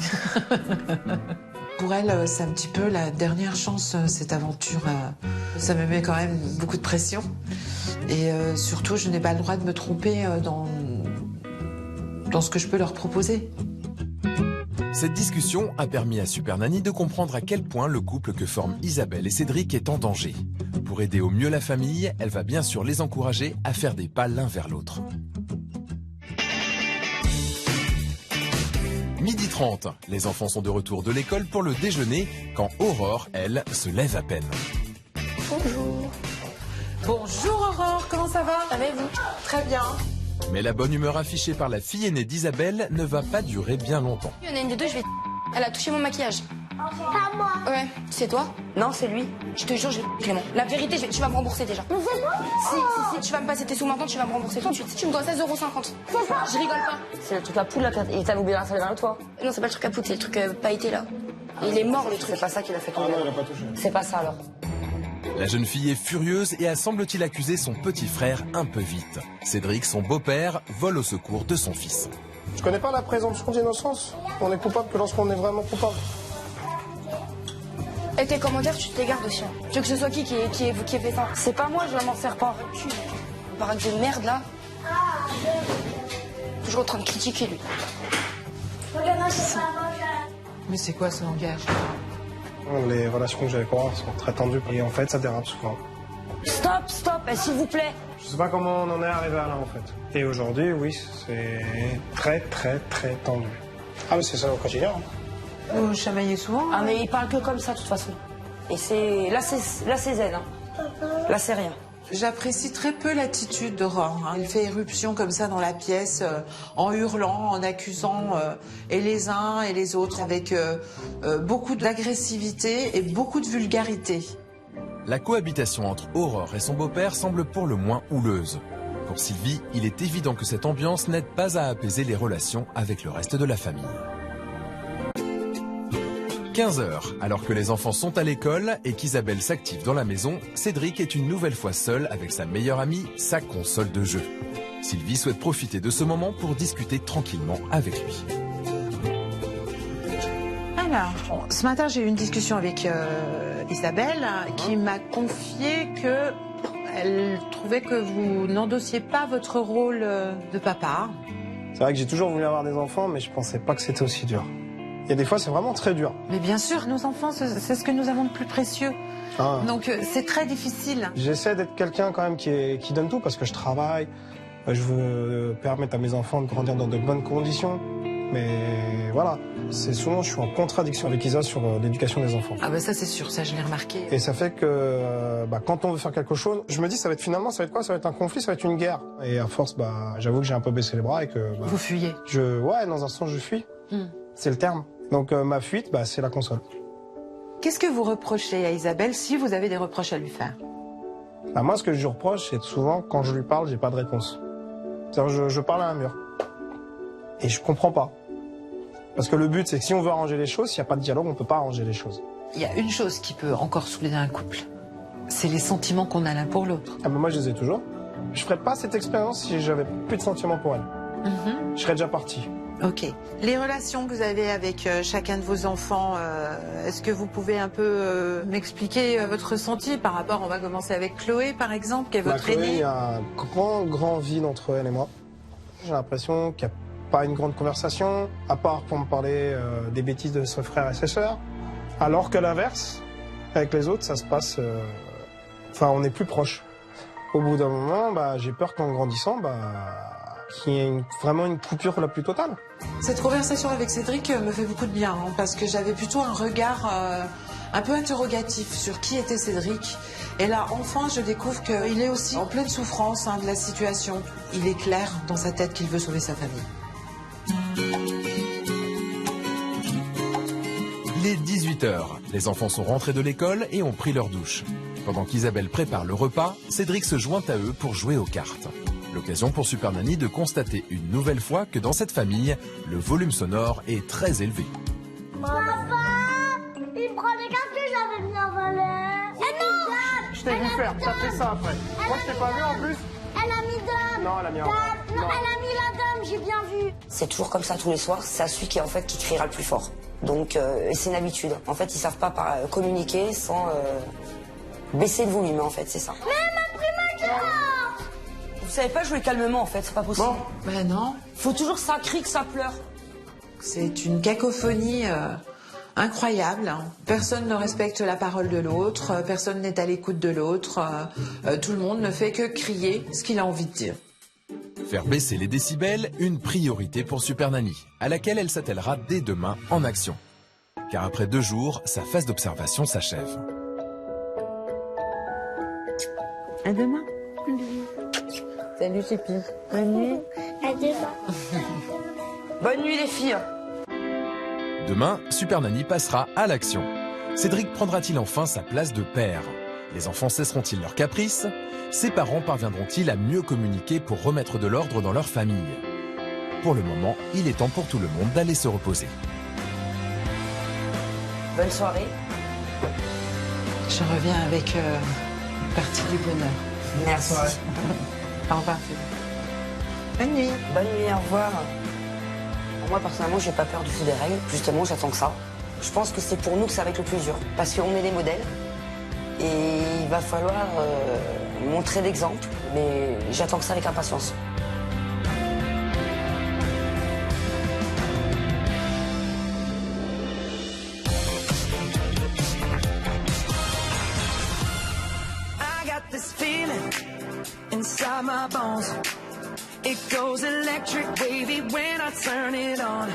Pour elle, c'est un petit peu la dernière chance, cette aventure. Ça me met quand même beaucoup de pression. Et surtout, je n'ai pas le droit de me tromper dans ce que je peux leur proposer. Cette discussion a permis à Super Nanny de comprendre à quel point le couple que forment Isabelle et Cédric est en danger. Pour aider au mieux la famille, elle va bien sûr les encourager à faire des pas l'un vers l'autre. 12h30, les enfants sont de retour de l'école pour le déjeuner, quand Aurore, elle, se lève à peine. Bonjour. Bonjour Aurore, comment ça va? Ça va et vous? Très bien. Mais la bonne humeur affichée par la fille aînée d'Isabelle ne va pas durer bien longtemps. Il y en a une des deux, je vais... Elle a touché mon maquillage. Pas moi. Ouais, c'est toi? Non, c'est lui. Je te jure, je vais... Clément. La vérité, tu vas me rembourser déjà. Mais c'est moi. Si, tu vas me passer tes sous maintenant, tu vas me rembourser tout de suite. Tu me dois 16,50 €. C'est ça. Je rigole pas. C'est le truc à poule, là. Et t'avais oublié la salle vers toi. Non, c'est pas le truc à poudre, c'est le truc pailleté là. Il est mort le truc. C'est pas ça qu'il a fait tomber. Ah non, il a pas touché. C'est pas ça alors. La jeune fille est furieuse et a semble-t-il accusé son petit frère un peu vite. Cédric, son beau-père, vole au secours de son fils. Je connais pas la présomption d'innocence. On est coupable que lorsqu'on est vraiment coupable. Et tes commentaires, tu te les gardes aussi. Tu veux que ce soit qui ait fait ça? C'est pas moi, je m'en sers pas. Baraque de merde là. Toujours en train de critiquer lui. Mais c'est quoi ce langage? Les relations que j'ai avec Aurore sont très tendues et en fait ça dérape souvent. Stop, s'il vous plaît. Je sais pas comment on en est arrivé à là en fait. Et aujourd'hui, oui, c'est très tendu. Ah mais c'est ça au quotidien. Vous chamaillez souvent? Ah mais il parle que comme ça de toute façon. Et c'est... Là c'est zen. Hein. Là c'est rien. J'apprécie très peu l'attitude d'Aurore. Il fait éruption comme ça dans la pièce, en hurlant, en accusant et les uns et les autres, avec beaucoup d'agressivité et beaucoup de vulgarité. La cohabitation entre Aurore et son beau-père semble pour le moins houleuse. Pour Sylvie, il est évident que cette ambiance n'aide pas à apaiser les relations avec le reste de la famille. 15h, alors que les enfants sont à l'école et qu'Isabelle s'active dans la maison, Cédric est une nouvelle fois seul avec sa meilleure amie, sa console de jeu. Sylvie souhaite profiter de ce moment pour discuter tranquillement avec lui. Alors, ce matin, j'ai eu une discussion avec Isabelle qui m'a confié que elle trouvait que vous n'endossiez pas votre rôle de papa. C'est vrai que j'ai toujours voulu avoir des enfants, mais je pensais pas que c'était aussi dur. Il y a des fois, c'est vraiment très dur. Mais bien sûr, nos enfants, c'est ce que nous avons de plus précieux. Ah. Donc, c'est très difficile. J'essaie d'être quelqu'un quand même qui donne tout parce que je travaille. Je veux permettre à mes enfants de grandir dans de bonnes conditions. Mais voilà, c'est souvent je suis en contradiction avec Isa sur l'éducation des enfants. Ah bah ça c'est sûr, ça je l'ai remarqué. Et ça fait que quand on veut faire quelque chose, je me dis ça va être finalement, ça va être quoi? Ça va être un conflit, ça va être une guerre. Et à force, j'avoue que j'ai un peu baissé les bras et que... Vous fuyez? Ouais, dans un sens je fuis. C'est le terme. Donc ma fuite, c'est la console. Qu'est-ce que vous reprochez à Isabelle si vous avez des reproches à lui faire? Moi ce que je lui reproche, c'est souvent quand je lui parle, j'ai pas de réponse. C'est-à-dire je parle à un mur. Et je comprends pas. Parce que le but, c'est que si on veut arranger les choses, s'il n'y a pas de dialogue, on peut pas arranger les choses. Il y a une chose qui peut encore soulever un couple. C'est les sentiments qu'on a l'un pour l'autre. Moi, je les ai toujours. Je ferais pas cette expérience si j'avais plus de sentiments pour elle. Je serais déjà parti. Ok. Les relations que vous avez avec chacun de vos enfants, est-ce que vous pouvez un peu m'expliquer votre ressenti par rapport, on va commencer avec Chloé par exemple, qui est votre Chloé, aînée. il y a un grand vide entre elle et moi. J'ai l'impression qu'il n'y a pas une grande conversation, à part pour me parler des bêtises de ses frères et ses sœurs. Alors que l'inverse, avec les autres, ça se passe... on est plus proches. Au bout d'un moment, j'ai peur qu'en grandissant, qu'il y ait vraiment une coupure la plus totale. Cette conversation avec Cédric me fait beaucoup de bien, hein, parce que j'avais plutôt un regard un peu interrogatif sur qui était Cédric. Et là, enfin, je découvre qu'il est aussi en pleine souffrance de la situation. Il est clair dans sa tête qu'il veut sauver sa famille. Il est 18h. Les enfants sont rentrés de l'école et ont pris leur douche. Pendant qu'Isabelle prépare le repas, Cédric se joint à eux pour jouer aux cartes. L'occasion pour Super Nanny de constater une nouvelle fois que dans cette famille, le volume sonore est très élevé. Papa, il prend les cartes que j'avais bien volées. Eh non! Je t'ai vu faire, t'as fait ça après. Moi je t'ai pas vu en plus. Elle a mis dame. Non, elle a mis un. Non, elle a mis la dame, j'ai bien vu. C'est toujours comme ça tous les soirs, c'est à celui qui criera le plus fort. Donc c'est une habitude. En fait, ils savent pas communiquer sans baisser le volume, en fait, c'est ça. Mais elle m'a pris ma carte. Vous savez pas jouer calmement, en fait, c'est pas possible. Ben non, Faut toujours que ça crie, que ça pleure. c'est une cacophonie incroyable. Personne ne respecte la parole de l'autre, personne n'est à l'écoute de l'autre, tout le monde ne fait que crier ce qu'il a envie de dire. Faire baisser les décibels, une priorité pour Super Nanny, à laquelle elle s'attellera dès demain en action. Car après 2 jours, sa phase d'observation s'achève. À demain. Salut Chipi. Bonne nuit. À demain. Bonne nuit, les filles. Demain, Super Nanny passera à l'action. Cédric prendra-t-il enfin sa place de père? Les enfants cesseront-ils leurs caprices? Ses parents parviendront-ils à mieux communiquer pour remettre de l'ordre dans leur famille? Pour le moment, il est temps pour tout le monde d'aller se reposer. Bonne soirée. Je reviens avec une partie du bonheur. Merci. Au revoir. Bonne nuit. Bonne nuit, au revoir. Moi, personnellement, j'ai pas peur du tout des règles. Justement, j'attends que ça. Je pense que c'est pour nous que ça va être le plus dur. Parce qu'on est les modèles. Et il va falloir montrer l'exemple. Mais j'attends que ça avec impatience. Inside my bones, it goes electric wavy when I turn it on.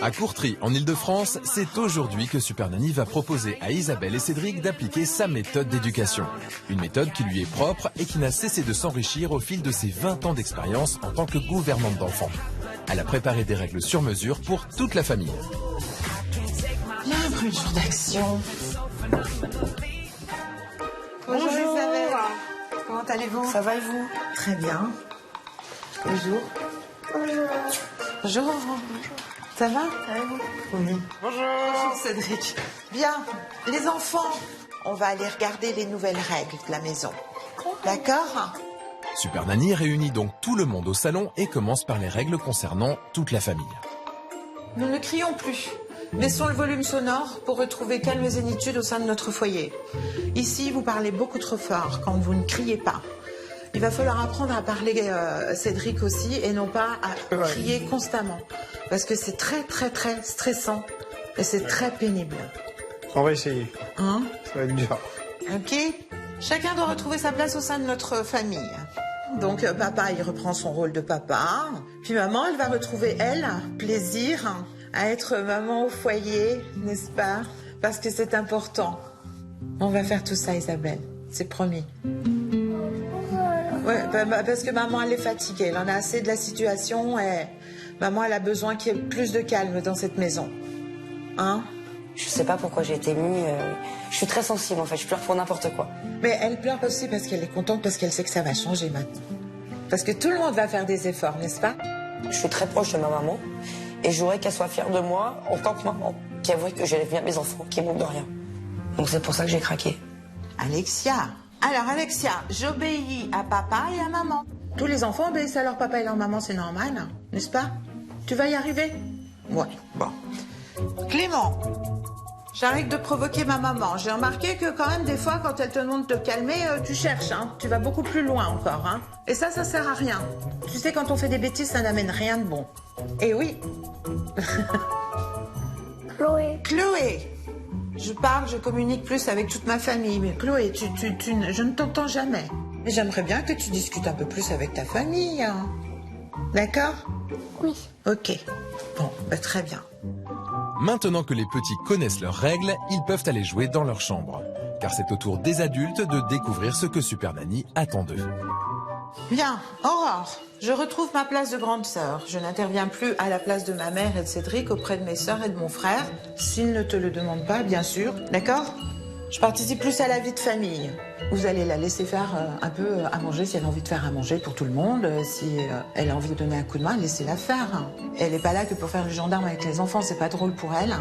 À Courtry, en Ile-de-France, c'est aujourd'hui que Super Nanny va proposer à Isabelle et Cédric d'appliquer sa méthode d'éducation. Une méthode qui lui est propre et qui n'a cessé de s'enrichir au fil de ses 20 ans d'expérience en tant que gouvernante d'enfants. Elle a préparé des règles sur mesure pour toute la famille. Bienvenue, jour d'action. Bonjour Isabelle. Comment allez-vous? Ça va et vous? Très bien. Bonjour. Bonjour. Ça va? Ça va et vous? Oui. Bonjour Cédric. Bien, les enfants, on va aller regarder les nouvelles règles de la maison. D'accord? Super Nanny réunit donc tout le monde au salon et commence par les règles concernant toute la famille. Nous ne crions plus. Baissons le volume sonore pour retrouver calme et zénitude au sein de notre foyer. Ici, vous parlez beaucoup trop fort quand vous ne criez pas. Il va falloir apprendre à parler Cédric aussi et non pas à crier constamment. Parce que c'est très très très stressant et c'est très pénible. On va essayer. Hein? Ça va être dur. Ok? Chacun doit retrouver sa place au sein de notre famille. Donc papa, il reprend son rôle de papa. Puis maman, elle va retrouver, elle, plaisir à être maman au foyer, n'est-ce pas? Parce que c'est important. On va faire tout ça, Isabelle. C'est promis. Ouais, parce que maman, elle est fatiguée. Elle en a assez de la situation et maman, elle a besoin qu'il y ait plus de calme dans cette maison. Hein? Je sais pas pourquoi j'ai été émue. Je suis très sensible, en fait. Je pleure pour n'importe quoi. Mais elle pleure aussi parce qu'elle est contente, parce qu'elle sait que ça va changer maintenant. Parce que tout le monde va faire des efforts, n'est-ce pas? Je suis très proche de ma maman. Et je voudrais qu'elle soit fière de moi en tant que maman. Qu'elle voie que j'élève bien mes enfants, qui manquent de rien. Donc c'est pour ça que j'ai craqué. Alexia. Alors Alexia, j'obéis à papa et à maman. Tous les enfants obéissent à leur papa et leur maman, c'est normal, n'est-ce pas? Tu vas y arriver? Ouais, bon. Clément, j'arrête de provoquer ma maman. J'ai remarqué que quand même des fois, quand elle te demande de te calmer, tu cherches, hein. Tu vas beaucoup plus loin encore, hein. Et ça sert à rien. Tu sais, quand on fait des bêtises, ça n'amène rien de bon. Et oui. Chloé. Chloé. Je parle, je communique plus avec toute ma famille. Mais Chloé, je ne t'entends jamais. Mais j'aimerais bien que tu discutes un peu plus avec ta famille. Hein. D'accord? Oui. Ok. Bon, bah, très bien. Maintenant que les petits connaissent leurs règles, ils peuvent aller jouer dans leur chambre. Car c'est au tour des adultes de découvrir ce que Super Nanny attend d'eux. Bien, Aurore, je retrouve ma place de grande sœur. Je n'interviens plus à la place de ma mère et de Cédric auprès de mes sœurs et de mon frère, s'ils ne te le demandent pas, bien sûr. D'accord? Je participe plus à la vie de famille. Vous allez la laisser faire un peu à manger si elle a envie de faire à manger pour tout le monde. Si elle a envie de donner un coup de main, laissez-la faire. Elle n'est pas là que pour faire le gendarme avec les enfants, c'est pas drôle pour elle.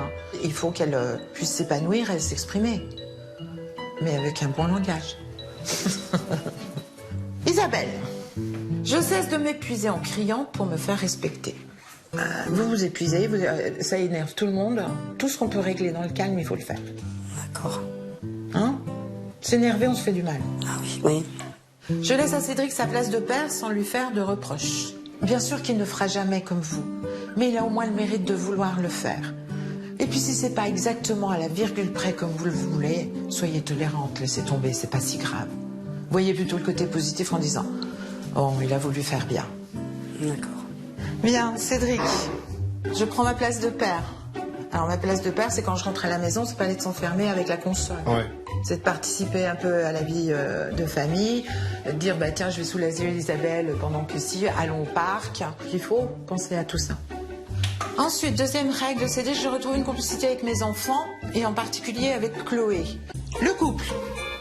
Il faut qu'elle puisse s'épanouir et s'exprimer. Mais avec un bon langage. Isabelle, je cesse de m'épuiser en criant pour me faire respecter. Vous vous épuisez, ça énerve tout le monde. Tout ce qu'on peut régler dans le calme, il faut le faire. D'accord. Hein? S'énerver, on se fait du mal. Ah oui, oui. Je laisse à Cédric sa place de père sans lui faire de reproches. Bien sûr qu'il ne fera jamais comme vous, mais il a au moins le mérite de vouloir le faire. Et puis si c'est pas exactement à la virgule près comme vous le voulez, soyez tolérante, laissez tomber, c'est pas si grave. Voyez plutôt le côté positif en disant « Oh, il a voulu faire bien. » D'accord. Bien, Cédric, je prends ma place de père. Alors ma place de père, c'est quand je rentre à la maison, c'est pas aller de s'enfermer avec la console. Ouais. C'est de participer un peu à la vie de famille, de dire bah tiens je vais soulager Isabelle pendant que si, allons au parc. Il faut penser à tout ça. Ensuite, deuxième règle, c'est que je retrouve une complicité avec mes enfants et en particulier avec Chloé. Le couple.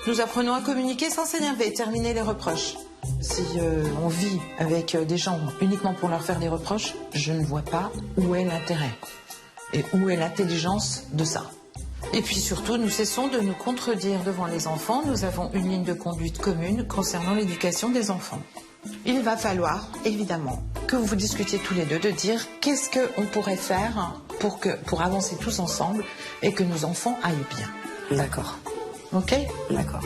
Nous apprenons à communiquer sans s'énerver, terminer les reproches. Si on vit avec des gens uniquement pour leur faire des reproches, je ne vois pas où est l'intérêt et où est l'intelligence de ça. Et puis surtout, nous cessons de nous contredire devant les enfants. Nous avons une ligne de conduite commune concernant l'éducation des enfants. Il va falloir, évidemment, que vous vous discutiez tous les deux de dire qu'est-ce qu'on pourrait faire pour avancer tous ensemble et que nos enfants aillent bien. D'accord. Ok? D'accord.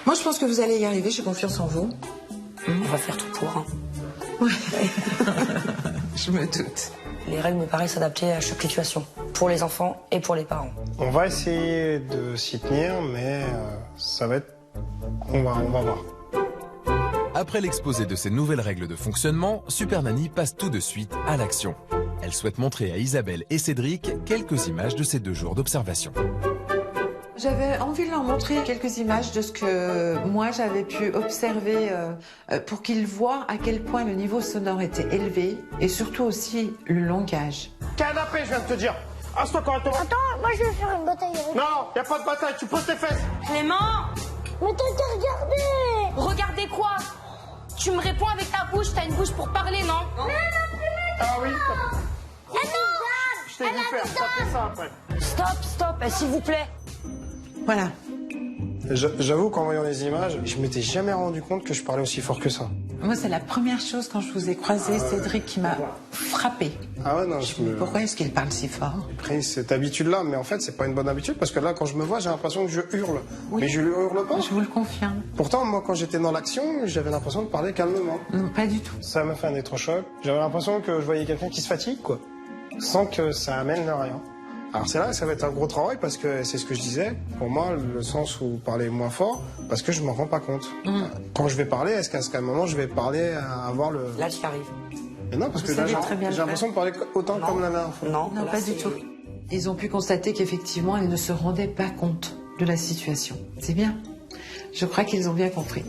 Moi, je pense que vous allez y arriver, j'ai confiance en vous. On va faire tout pour. Hein. Ouais. Je me doute. Les règles me paraissent adaptées à chaque situation, pour les enfants et pour les parents. On va essayer de s'y tenir, mais ça va être... On va voir. Après l'exposé de ces nouvelles règles de fonctionnement, Super Nanny passe tout de suite à l'action. Elle souhaite montrer à Isabelle et Cédric quelques images de ces 2 jours d'observation. J'avais envie de leur montrer quelques images de ce que moi j'avais pu observer pour qu'ils voient à quel point le niveau sonore était élevé et surtout aussi le langage. Canapé, je viens de te dire. Assis-toi correctement. Attends, moi je vais faire une bataille avec. Non, y a pas de bataille, tu poses tes fesses. Clément! Mais t'as qu'à regarder. Regardez quoi? Tu me réponds avec ta bouche, t'as une bouche pour parler, non? Ah oui. Je t'ai vu faire, ça fait ça après. Stop, s'il vous plaît. Voilà. J'avoue qu'en voyant les images, je m'étais jamais rendu compte que je parlais aussi fort que ça. Moi, c'est la première chose quand je vous ai croisé, Cédric, qui m'a frappé. Ah ouais, non, Pourquoi est-ce qu'il parle si fort? J'ai pris cette habitude-là, mais en fait, c'est pas une bonne habitude, parce que là, quand je me vois, j'ai l'impression que je hurle. Oui. Mais je lui hurle pas. Je vous le confirme. Pourtant, moi, quand j'étais dans l'action, j'avais l'impression de parler calmement. Non, pas du tout. Ça m'a fait un électrochoc. J'avais l'impression que je voyais quelqu'un qui se fatigue, quoi. Sans que ça amène rien. Alors c'est là que ça va être un gros travail, parce que c'est ce que je disais. Pour moi, le sens où parler moins fort, parce que je m'en rends pas compte. Quand je vais parler, est-ce qu'à un moment, je vais parler à avoir le... Là, tu y arrives. Mais non, parce que Vous là, savez très bien j'ai le l'impression de parler autant comme la dernière fois. Non, Non, là, pas du c'est- tout. Ils ont pu constater qu'effectivement, ils ne se rendaient pas compte de la situation. C'est bien. Je crois qu'ils ont bien compris.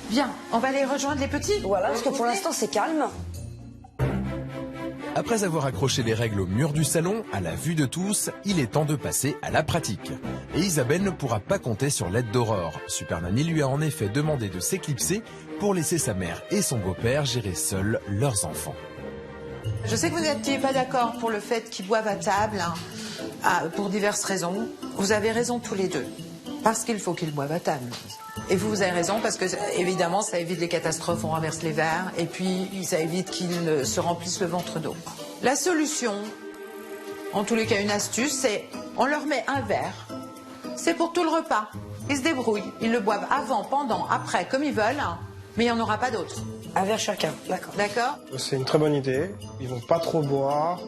Bien, on va aller rejoindre les petits. Voilà, parce que pour l'instant, c'est calme. Après avoir accroché les règles au mur du salon, à la vue de tous, il est temps de passer à la pratique. Et Isabelle ne pourra pas compter sur l'aide d'Aurore. Super Nanny lui a en effet demandé de s'éclipser pour laisser sa mère et son beau-père gérer seuls leurs enfants. Je sais que vous n'étiez pas d'accord pour le fait qu'ils boivent à table, pour diverses raisons. Vous avez raison tous les deux. Parce qu'il faut qu'ils boivent à table. Et vous avez raison parce que, évidemment, ça évite les catastrophes, on renverse les verres, et puis ça évite qu'ils se remplissent le ventre d'eau. La solution, en tous les cas une astuce, c'est on leur met un verre. C'est pour tout le repas. Ils se débrouillent. Ils le boivent avant, pendant, après, comme ils veulent, mais il n'y en aura pas d'autre. Un verre chacun, d'accord. D'accord? C'est une très bonne idée. Ils vont pas trop boire.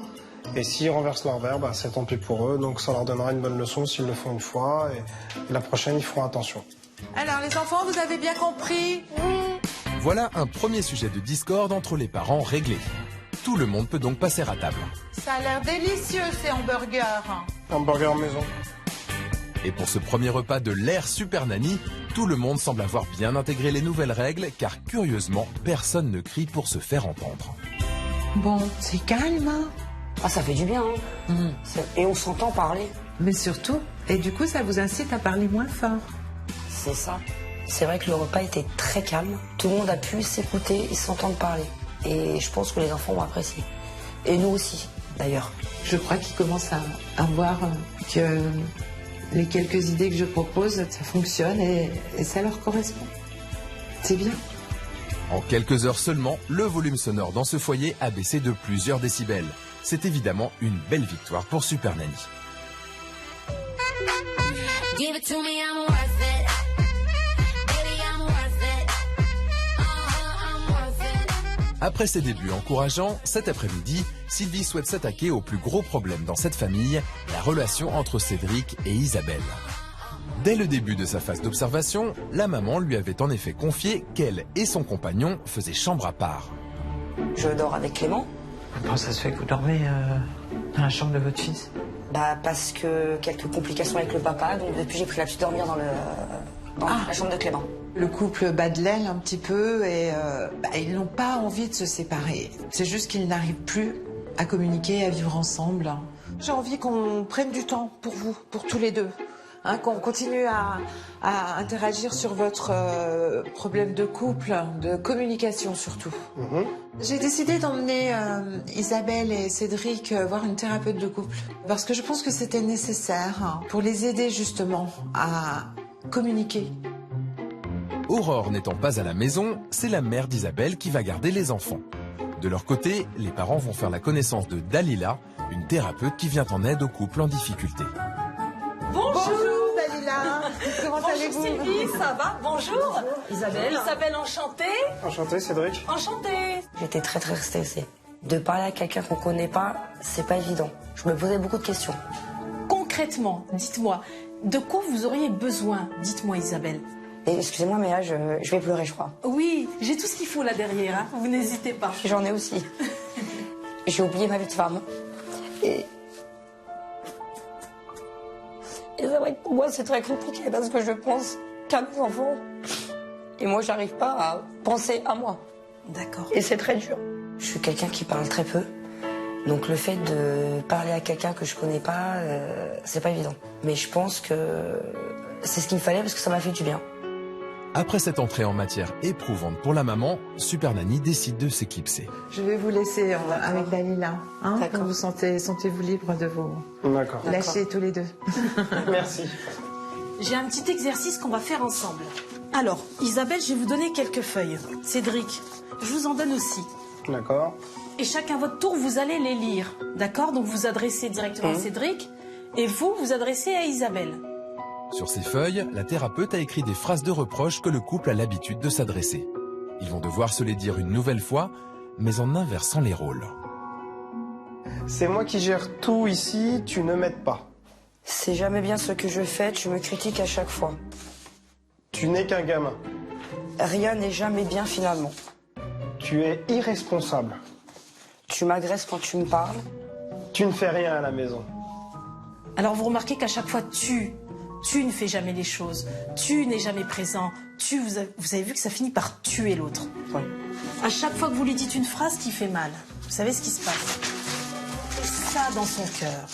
Et s'ils renversent leur verre, c'est tant pis pour eux. Donc ça leur donnera une bonne leçon s'ils le font une fois. Et la prochaine, ils feront attention. Alors les enfants, vous avez bien compris? Voilà un premier sujet de discorde entre les parents réglé. Tout le monde peut donc passer à table. Ça a l'air délicieux ces hamburgers. Hamburger maison. Et pour ce premier repas de l'ère Super Nanny, tout le monde semble avoir bien intégré les nouvelles règles, car curieusement, personne ne crie pour se faire entendre. Bon, c'est calme, hein? Ah, ça fait du bien, hein. Et on s'entend parler. Mais surtout, et du coup, ça vous incite à parler moins fort. C'est ça. C'est vrai que le repas était très calme. Tout le monde a pu s'écouter et s'entendre parler. Et je pense que les enfants ont apprécié. Et nous aussi, d'ailleurs. Je crois qu'ils commencent à voir que les quelques idées que je propose, ça fonctionne et ça leur correspond. C'est bien. En quelques heures seulement, le volume sonore dans ce foyer a baissé de plusieurs décibels. C'est évidemment une belle victoire pour Super Nanny. Give it to me, I'm worth it. Baby, I'm worth it. I'm worth it. Après ces débuts encourageants, cet après-midi, Sylvie souhaite s'attaquer au plus gros problème dans cette famille, la relation entre Cédric et Isabelle. Dès le début de sa phase d'observation, la maman lui avait en effet confié qu'elle et son compagnon faisaient chambre à part. Je dors avec Clément. Comment ça se fait que vous dormez dans la chambre de votre fils? Bah, parce que quelques complications avec le papa, donc depuis j'ai pris l'habitude de dormir dans la chambre de Clément. Le couple bat de l'aile un petit peu et ils n'ont pas envie de se séparer. C'est juste qu'ils n'arrivent plus à communiquer, à vivre ensemble. J'ai envie qu'on prenne du temps pour vous, pour tous les deux. Hein, qu'on continue à interagir sur votre problème de couple, de communication surtout. J'ai décidé d'emmener Isabelle et Cédric voir une thérapeute de couple parce que je pense que c'était nécessaire pour les aider justement à communiquer. Aurore n'étant pas à la maison, c'est la mère d'Isabelle qui va garder les enfants. De leur côté, les parents vont faire la connaissance de Dalila, une thérapeute qui vient en aide aux couples en difficulté. Bonjour Dalila, comment allez-vous? Sylvie, ça va? Bonjour. Isabelle. Isabelle, enchantée. Enchanté, Cédric. Enchantée. J'étais très très stressée. De parler à quelqu'un qu'on connaît pas, c'est pas évident. Je me posais beaucoup de questions. Concrètement, dites-moi, de quoi vous auriez besoin? Dites-moi, Isabelle. Et excusez-moi, mais là, je vais pleurer, je crois. Oui, j'ai tout ce qu'il faut là derrière, hein. Vous n'hésitez pas. J'en ai aussi. J'ai oublié ma vie de femme. Et c'est vrai que pour moi, c'est très compliqué parce que je pense qu'à mes enfants. Et moi, j'arrive pas à penser à moi. D'accord. Et c'est très dur. Je suis quelqu'un qui parle très peu. Donc le fait de parler à quelqu'un que je connais pas, c'est pas évident. Mais je pense que c'est ce qu'il me fallait parce que ça m'a fait du bien. Après cette entrée en matière éprouvante pour la maman, Super Nanny décide de s'éclipser. Je vais vous laisser avec Dalila. Hein, D'accord. vous sentez-vous libre de vous D'accord. lâcher tous les deux. Merci. J'ai un petit exercice qu'on va faire ensemble. Alors, Isabelle, je vais vous donner quelques feuilles. Cédric, je vous en donne aussi. D'accord. Et chacun à votre tour, vous allez les lire. D'accord? Donc vous adressez directement à Cédric et vous adressez à Isabelle. Sur ces feuilles, la thérapeute a écrit des phrases de reproche que le couple a l'habitude de s'adresser. Ils vont devoir se les dire une nouvelle fois, mais en inversant les rôles. C'est moi qui gère tout ici, tu ne m'aides pas. C'est jamais bien ce que je fais, tu me critiques à chaque fois. Tu n'es qu'un gamin. Rien n'est jamais bien finalement. Tu es irresponsable. Tu m'agresses quand tu me parles. Tu ne fais rien à la maison. Alors vous remarquez qu'à chaque fois, tu ne fais jamais les choses. Tu n'es jamais présent. Vous avez vu que ça finit par tuer l'autre. Oui. À chaque fois que vous lui dites une phrase qui fait mal, vous savez ce qui se passe? Et ça dans son cœur.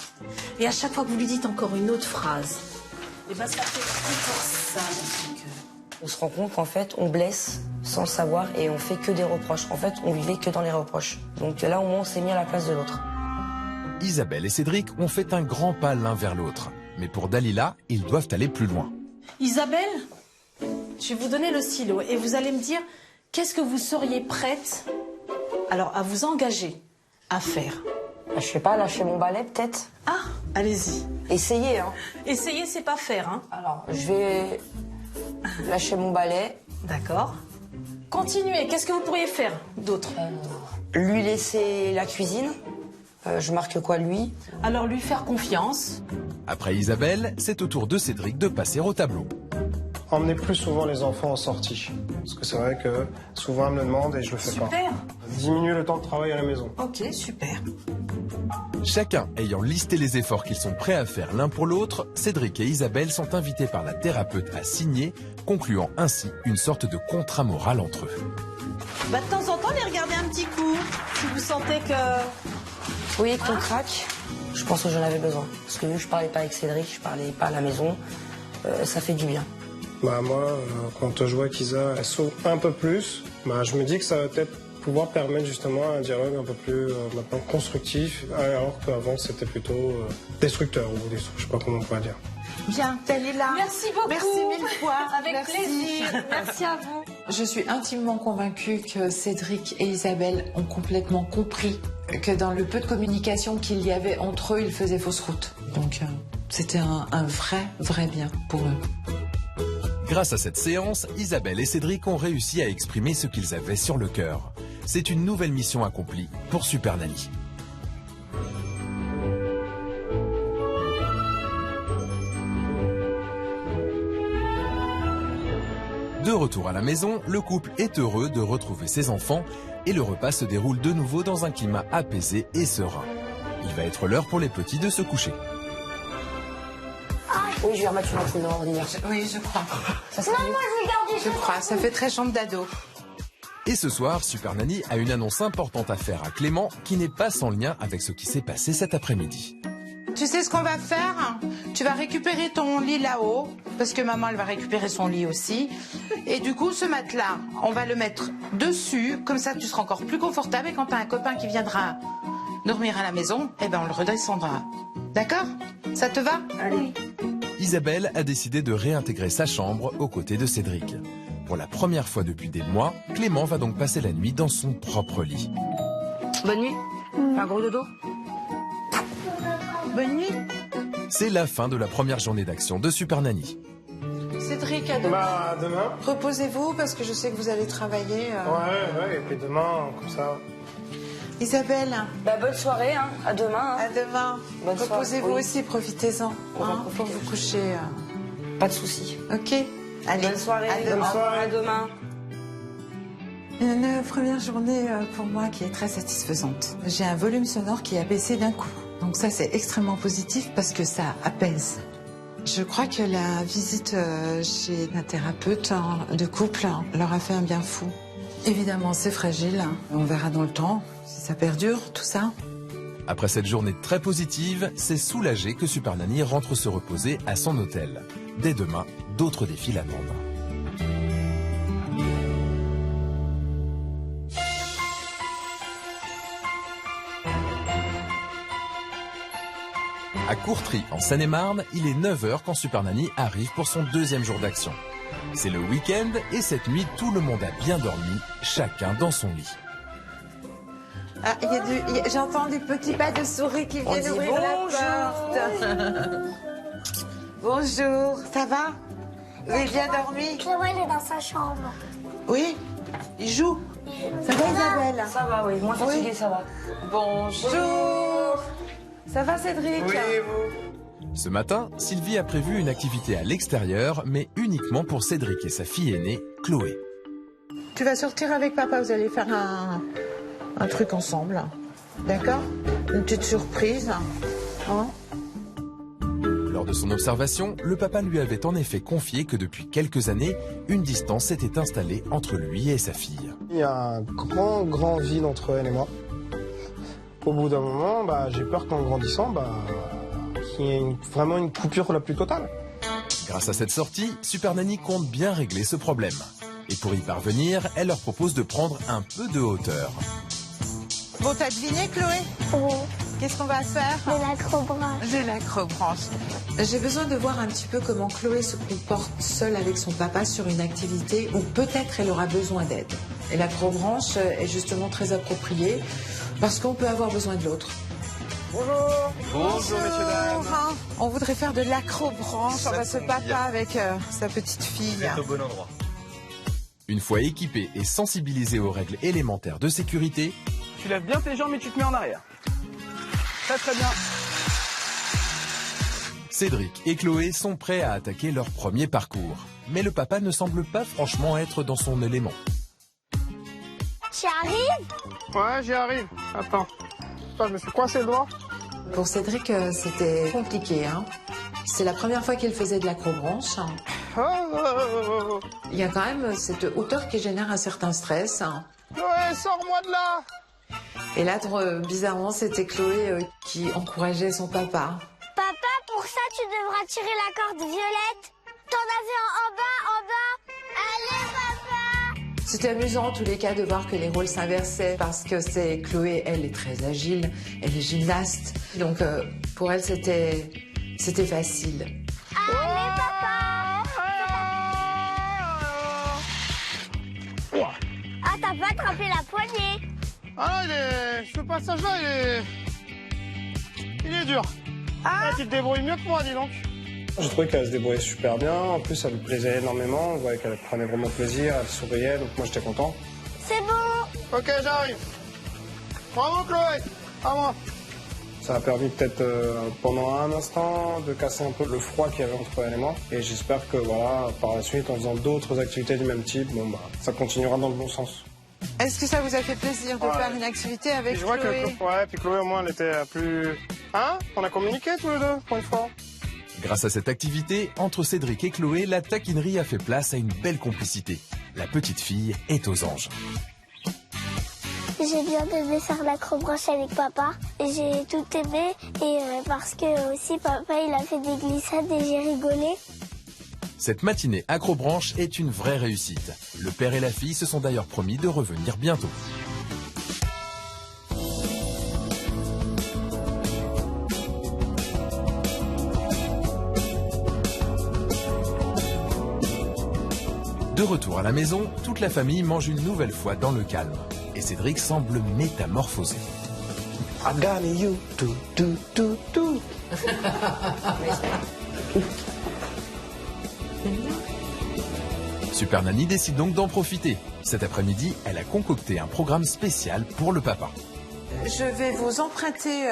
Et à chaque fois que vous lui dites encore une autre phrase, et ben ça fait encore ça dans son cœur. On se rend compte qu'en fait, on blesse sans le savoir et on fait que des reproches. En fait, on vivait que dans les reproches. Donc là, au moins, on s'est mis à la place de l'autre. Isabelle et Cédric ont fait un grand pas l'un vers l'autre. Mais pour Dalila, ils doivent aller plus loin. Isabelle, je vais vous donner le stylo et vous allez me dire qu'est-ce que vous seriez prête alors à vous engager à faire. Je sais pas, lâcher mon balai peut-être. Ah, allez-y. Essayez, hein. Essayez, c'est pas faire, hein. Alors, je vais lâcher mon balai. D'accord. Continuez, qu'est-ce que vous pourriez faire d'autre? Lui laisser la cuisine. Je marque quoi, lui? Alors lui faire confiance. Après Isabelle, c'est au tour de Cédric de passer au tableau. emmener plus souvent les enfants en sortie. Parce que c'est vrai que souvent elle me le demande et je le fais pas. Super. Diminuer le temps de travail à la maison. Ok, super. Chacun ayant listé les efforts qu'ils sont prêts à faire l'un pour l'autre, Cédric et Isabelle sont invités par la thérapeute à signer, concluant ainsi une sorte de contrat moral entre eux. Bah, de temps en temps, les regarder un petit coup. Si vous sentez que... Oui, qu'on craque. Je pense que j'en avais besoin. Parce que vu que je parlais pas avec Cédric, je parlais pas à la maison, ça fait du bien. Bah moi, quand je vois qu'Isa elle s'ouvre un peu plus, bah je me dis que ça va peut-être pouvoir permettre justement un dialogue un peu plus maintenant constructif, alors qu'avant c'était plutôt destructeur ou destructeur, je sais pas comment on pourrait dire. Bien, elle est là. Merci beaucoup. Merci mille fois. Avec Merci. plaisir. Merci à vous. Je suis intimement convaincue que Cédric et Isabelle ont complètement compris que dans le peu de communication qu'il y avait entre eux, ils faisaient fausse route. Donc c'était un vrai bien pour eux. Grâce à cette séance, Isabelle et Cédric ont réussi à exprimer ce qu'ils avaient sur le cœur. C'est une nouvelle mission accomplie pour Super Nanny. De retour à la maison, le couple est heureux de retrouver ses enfants et le repas se déroule de nouveau dans un climat apaisé et serein. Il va être l'heure pour les petits de se coucher. Oui, je vais remettre une ampoule dans l'ordinaire. Oui, je crois. Ça sera mieux. Je crois. Ça fait très chambre d'ado. Et ce soir, Super Nanny a une annonce importante à faire à Clément qui n'est pas sans lien avec ce qui s'est passé cet après-midi. Tu sais ce qu'on va faire? Tu vas récupérer ton lit là-haut, parce que maman, elle va récupérer son lit aussi. Et du coup, ce matelas, on va le mettre dessus, comme ça tu seras encore plus confortable. Et quand tu as un copain qui viendra dormir à la maison, eh ben on le redescendra. D'accord? Ça te va? Allez. Isabelle a décidé de réintégrer sa chambre aux côtés de Cédric. Pour la première fois depuis des mois, Clément va donc passer la nuit dans son propre lit. Bonne nuit. Un gros dodo. Bonne nuit. C'est la fin de la première journée d'action de Super Nanny. Cédric, à demain. Bah, demain. Reposez-vous parce que je sais que vous allez travailler. Ouais, et puis demain, comme ça. Isabelle. Bah, bonne soirée, hein. À demain. Hein. À demain. Bonne soirée. Reposez-vous Oui. aussi, profitez-en. On va Pour profiter. vous coucher. Pas de soucis. Ok. Allez. Bonne soirée. À demain. Bonne soirée. À demain. Une première journée pour moi qui est très satisfaisante. J'ai un volume sonore qui a baissé d'un coup. Donc ça, c'est extrêmement positif parce que ça apaise. Je crois que la visite chez la thérapeute de couple leur a fait un bien fou. Évidemment, c'est fragile. On verra dans le temps si ça perdure, tout ça. Après cette journée très positive, c'est soulagé que Super Nanny rentre se reposer à son hôtel. Dès demain, d'autres défis l'attendent. À Courtry, en Seine-et-Marne, il est 9h quand Super Nanny arrive pour son deuxième jour d'action. C'est le week-end et cette nuit, tout le monde a bien dormi, chacun dans son lit. Ah, j'entends des petits pas de souris qui viennent dit ouvrir la porte. Bonjour, ça va? Vous avez bien dormi? Chloé, elle est dans sa chambre. Oui, il joue. Ça va, Isabelle? Ça va, oui. Moins fatigué, ça va. Bonjour. Ça va, Cédric? Oui, et vous? Ce matin, Sylvie a prévu une activité à l'extérieur, mais uniquement pour Cédric et sa fille aînée, Chloé. Tu vas sortir avec papa, vous allez faire un truc ensemble. D'accord? Une petite surprise. Hein? Lors de son observation, le papa lui avait en effet confié que depuis quelques années, une distance s'était installée entre lui et sa fille. Il y a un grand vide entre elle et moi. Au bout d'un moment, bah, j'ai peur qu'en grandissant, qu'il y ait vraiment une coupure la plus totale. Grâce à cette sortie, Super Nanny compte bien régler ce problème. Et pour y parvenir, elle leur propose de prendre un peu de hauteur. Bon, t'as deviné, Chloé? Oui, Qu'est-ce qu'on va faire? de l'acrobranche. J'ai l'acrobranche. J'ai besoin de voir un petit peu comment Chloé se comporte seule avec son papa sur une activité où peut-être elle aura besoin d'aide. Et l'acrobranche est justement très appropriée parce qu'on peut avoir besoin de l'autre. Bonjour, messieurs, dames. On voudrait faire de l'acrobranche. On va ce papa avec sa petite fille. bon endroit. Une fois équipé et sensibilisé aux règles élémentaires de sécurité, Tu lèves bien tes jambes et tu te mets en arrière. Très bien. Cédric et Chloé sont prêts à attaquer leur premier parcours. mais le papa ne semble pas franchement être dans son élément. Tu arrives? Ouais, j'y arrive. Attends. Putain, je me suis coincé le doigt. Pour Cédric, c'était compliqué. Hein. C'est la première fois qu'il faisait de l'acrobranche. Il y a quand même cette hauteur qui génère un certain stress. Chloé, sors-moi de là! Et là, bizarrement, c'était Chloé qui encourageait son papa. Papa, pour ça, tu devras tirer la corde violette. T'en avais en bas. Allez, papa! C'était amusant, en tous les cas, de voir que les rôles s'inversaient parce que c'est Chloé, elle est très agile, elle est gymnaste. Donc, pour elle, c'était facile. Allez, papa! Ah, t'as pas attrapé la poignée. Ah, ce passage-là, il est dur. Ah, tu te débrouilles mieux que moi, dis donc. Je trouvais qu'elle se débrouillait super bien. En plus, ça lui plaisait énormément. On voyait qu'elle prenait vraiment plaisir, elle souriait, donc moi, j'étais content. C'est bon. Ok, j'arrive. Bravo, Chloé. À moi. Ça a permis peut-être pendant un instant de casser un peu le froid qu'il y avait entre elle et moi. Et j'espère que voilà, par la suite, en faisant d'autres activités du même type, bon, bah, ça continuera dans le bon sens. Est-ce que ça vous a fait plaisir de faire une activité avec je vois Chloé? Ouais, puis Chloé au moins elle était plus... Hein? On a communiqué tous les deux pour une fois. Grâce à cette activité, entre Cédric et Chloé, la taquinerie a fait place à une belle complicité. La petite fille est aux anges. J'ai bien aimé faire l'acrobranche avec papa. J'ai tout aimé et parce que aussi papa il a fait des glissades et j'ai rigolé. Cette matinée acrobranche est une vraie réussite. Le père et la fille se sont d'ailleurs promis de revenir bientôt. De retour à la maison, toute la famille mange une nouvelle fois dans le calme. Et Cédric semble métamorphosé. I got you, tout. Super Nanny décide donc d'en profiter. Cet après-midi, elle a concocté un programme spécial pour le papa. Je vais vous emprunter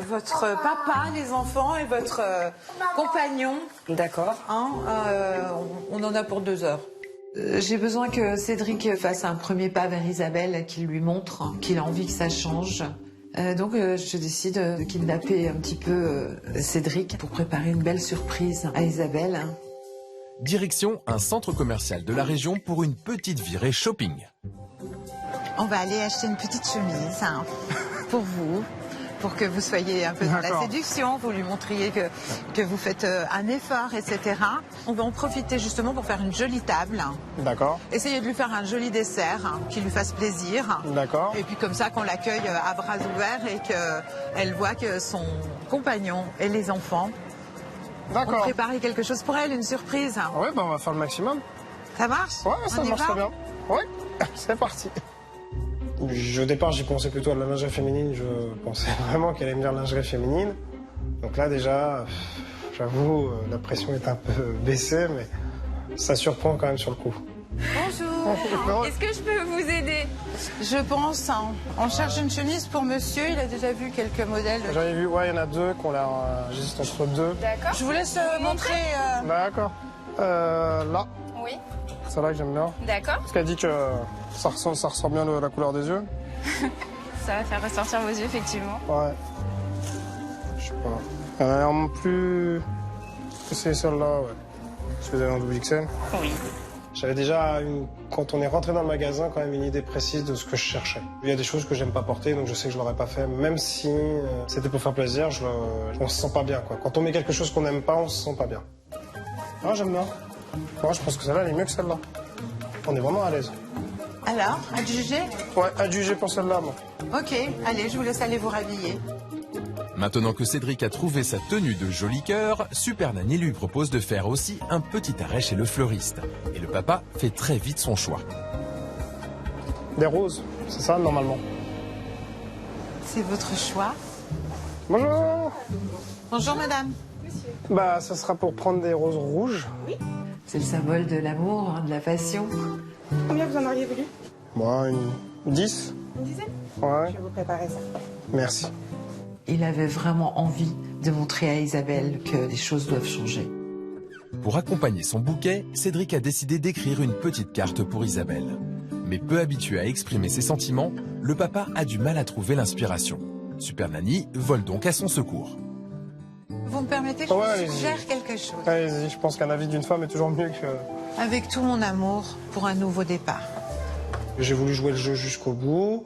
votre papa, les enfants, et votre compagnon. D'accord. Hein, on en a pour 2 heures. J'ai besoin que Cédric fasse un premier pas vers Isabelle, qu'il lui montre qu'il a envie que ça change. Donc je décide de kidnapper un petit peu Cédric pour préparer une belle surprise à Isabelle. Direction un centre commercial de la région pour une petite virée shopping. On va aller acheter une petite chemise pour vous, pour que vous soyez un peu dans la séduction, vous lui montriez que vous faites un effort, etc. On va en profiter justement pour faire une jolie table. D'accord. Essayez de lui faire un joli dessert qui lui fasse plaisir. D'accord. Et puis comme ça qu'on l'accueille à bras ouverts et qu'elle voit que son compagnon et les enfants ont préparé quelque chose pour elle, une surprise. Oui, bah on va faire le maximum. Ça marche? Ouais, ça marche très bien. Oui, c'est parti. Au départ, j'y pensais plutôt à la lingerie féminine. Je pensais vraiment qu'elle allait me dire lingerie féminine. Donc là, déjà, j'avoue, la pression est un peu baissée, mais ça surprend quand même sur le coup. Bonjour. Est-ce que je peux vous aider? Je pense. On cherche une chemise pour monsieur. Il a déjà vu quelques modèles. J'en ai vu, ouais, il y en a 2 qu'on l'air juste entre 2. D'accord. Je vous laisse montrer. D'accord. Là. Oui. C'est là que j'aime bien. D'accord. Parce qu'elle dit que ça ressort bien la couleur des yeux. Ça va faire ressortir vos yeux, effectivement. Ouais. Je sais pas. Elle a l'air plus... C'est celle-là, ouais. Je faisais un double XL. Oui. J'avais déjà, quand on est rentré dans le magasin, quand même une idée précise de ce que je cherchais. Il y a des choses que j'aime pas porter, donc je sais que je l'aurais pas fait. Même si c'était pour faire plaisir, on se sent pas bien, quoi. Quand on met quelque chose qu'on n'aime pas, on se sent pas bien. Ah, j'aime bien. Moi, je pense que celle-là, elle est mieux que celle-là. On est vraiment à l'aise. Alors, à juger? Ouais, à juger pour celle-là, moi. Ok, allez, je vous laisse aller vous rhabiller. Maintenant que Cédric a trouvé sa tenue de joli cœur, Super Nanny lui propose de faire aussi un petit arrêt chez le fleuriste. Et le papa fait très vite son choix. Des roses, c'est ça, normalement. C'est votre choix. Bonjour. Bonjour, madame. Bah, ça sera pour prendre des roses rouges. Oui. C'est le symbole de l'amour, de la passion. Combien vous en auriez voulu? Moi, une 10. Une dizaine? Ouais. Je vais vous préparer ça. Merci. Il avait vraiment envie de montrer à Isabelle que les choses doivent changer. Pour accompagner son bouquet, Cédric a décidé d'écrire une petite carte pour Isabelle. Mais peu habitué à exprimer ses sentiments, le papa a du mal à trouver l'inspiration. Super Nanny vole donc à son secours. Vous me permettez que je vous suggère quelque chose? Allez-y, je pense qu'un avis d'une femme est toujours mieux que... Avec tout mon amour pour un nouveau départ. J'ai voulu jouer le jeu jusqu'au bout,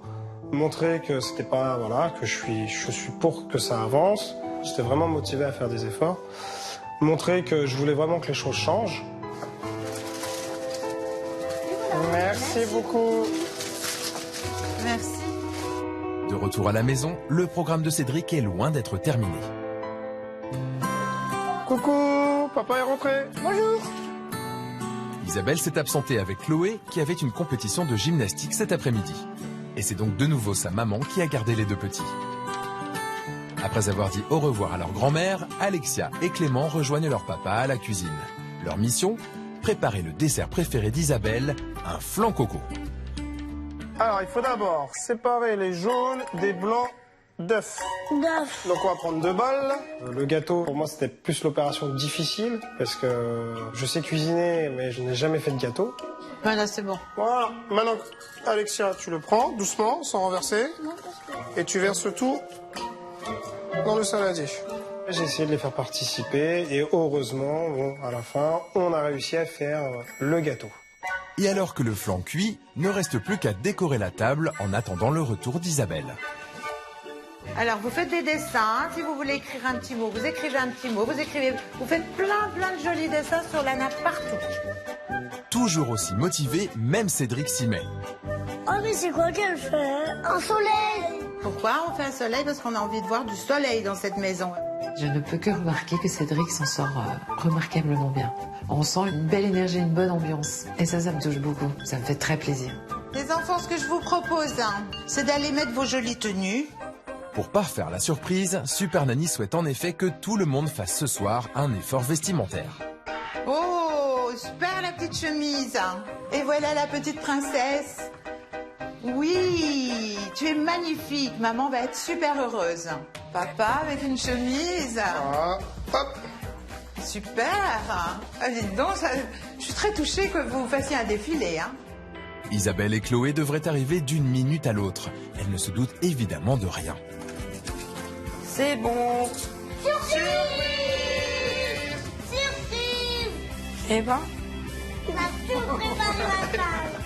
montrer que c'était pas... Voilà, que je suis pour que ça avance. J'étais vraiment motivé à faire des efforts. Montrer que je voulais vraiment que les choses changent. Merci beaucoup. Merci. De retour à la maison, le programme de Cédric est loin d'être terminé. Coucou, papa est rentré. Bonjour. Isabelle s'est absentée avec Chloé qui avait une compétition de gymnastique cet après-midi. Et c'est donc de nouveau sa maman qui a gardé les deux petits. Après avoir dit au revoir à leur grand-mère, Alexia et Clément rejoignent leur papa à la cuisine. Leur mission ? Préparer le dessert préféré d'Isabelle, un flan coco. Alors, il faut d'abord séparer les jaunes des blancs d'œufs. Donc, on va prendre 2 balles. Le gâteau, pour moi, c'était plus l'opération difficile parce que je sais cuisiner, mais je n'ai jamais fait de gâteau. Voilà, c'est bon. Voilà. Maintenant, Alexia, tu le prends doucement, sans renverser. Et tu verses tout dans le saladier. J'ai essayé de les faire participer et heureusement, bon, à la fin, on a réussi à faire le gâteau. Et alors que le flan cuit, ne reste plus qu'à décorer la table en attendant le retour d'Isabelle. Alors, vous faites des dessins. Si vous voulez écrire un petit mot, vous écrivez un petit mot. Vous faites plein de jolis dessins sur la nappe partout. Toujours aussi motivé, même Cédric s'y met. Oh, mais c'est quoi qu'elle fait? Un soleil. Pourquoi on fait un soleil? Parce qu'on a envie de voir du soleil dans cette maison. Je ne peux que remarquer que Cédric s'en sort remarquablement bien. On sent une belle énergie, une bonne ambiance. Et ça me touche beaucoup. Ça me fait très plaisir. Les enfants, ce que je vous propose, c'est d'aller mettre vos jolies tenues. Pour parfaire la surprise, Super Nanny souhaite en effet que tout le monde fasse ce soir un effort vestimentaire. Oh, super la petite chemise. Et voilà la petite princesse. Oui, tu es magnifique. Maman va être super heureuse. Papa avec une chemise. Hop. Super. Ah, dites donc, je suis très touchée que vous fassiez un défilé. Isabelle et Chloé devraient arriver d'une minute à l'autre. Elles ne se doutent évidemment de rien. C'est bon. Surprise. Surprise. Eh ben, Il a tout préparé la table.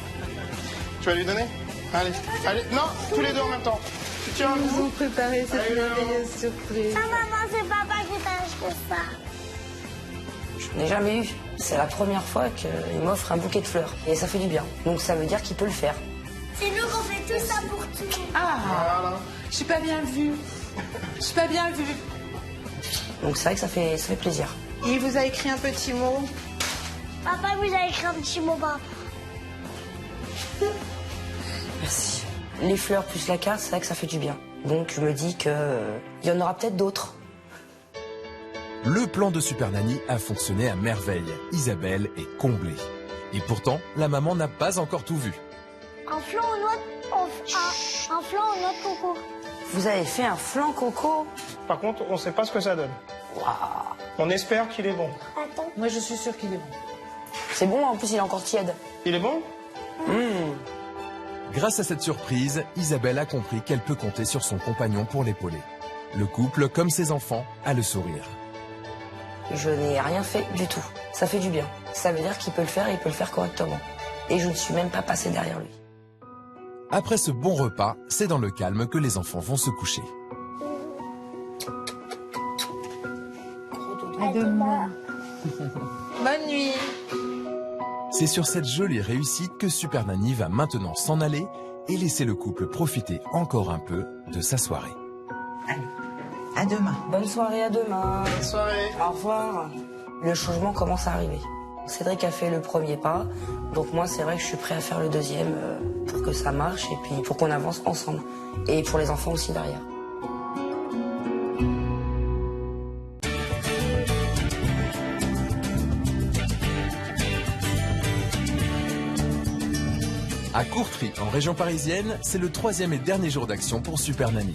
Tu vas lui donner? Allez, non, tous les deux en même temps. Tu Ils ont préparé cette merveilleuse surprise. Ah, maman, c'est papa qui t'a acheté ça. je n'ai jamais eu. C'est la première fois qu'il m'offre un bouquet de fleurs. Et ça fait du bien. Donc ça veut dire qu'il peut le faire. C'est nous qu'on fait tout ça pour tout. Ah, voilà. Je suis pas bien vue. Je suis pas bien vue. Donc c'est vrai que ça fait plaisir. Il vous a écrit un petit mot. Papa vous a écrit un petit mot, papa. Merci. Les fleurs plus la carte, c'est vrai que ça fait du bien. Donc je me dis qu'il y en aura peut-être d'autres. Le plan de Super Nanny a fonctionné à merveille. Isabelle est comblée. Et pourtant, la maman n'a pas encore tout vu. Un flan aux noix, un flan aux noix de coco. Vous avez fait un flan coco? Par contre, on ne sait pas ce que ça donne. Waouh. On espère qu'il est bon. Attends. Moi, je suis sûre qu'il est bon. C'est bon, en plus il est encore tiède. Il est bon? Grâce à cette surprise, Isabelle a compris qu'elle peut compter sur son compagnon pour l'épauler. Le couple, comme ses enfants, a le sourire. Je n'ai rien fait du tout. Ça fait du bien. Ça veut dire qu'il peut le faire et il peut le faire correctement. Et je ne suis même pas passée derrière lui. Après ce bon repas, c'est dans le calme que les enfants vont se coucher. À demain. Bonne nuit. C'est sur cette jolie réussite que Super Nanny va maintenant s'en aller et laisser le couple profiter encore un peu de sa soirée. Allez, à demain. Bonne soirée, à demain. Bonne soirée. Au revoir. Le changement commence à arriver. Cédric a fait le premier pas, donc moi c'est vrai que je suis prêt à faire le deuxième pour que ça marche et puis pour qu'on avance ensemble. Et pour les enfants aussi derrière. À À Courtry, en région parisienne, c'est le 3e et dernier jour d'action pour Super Nanny.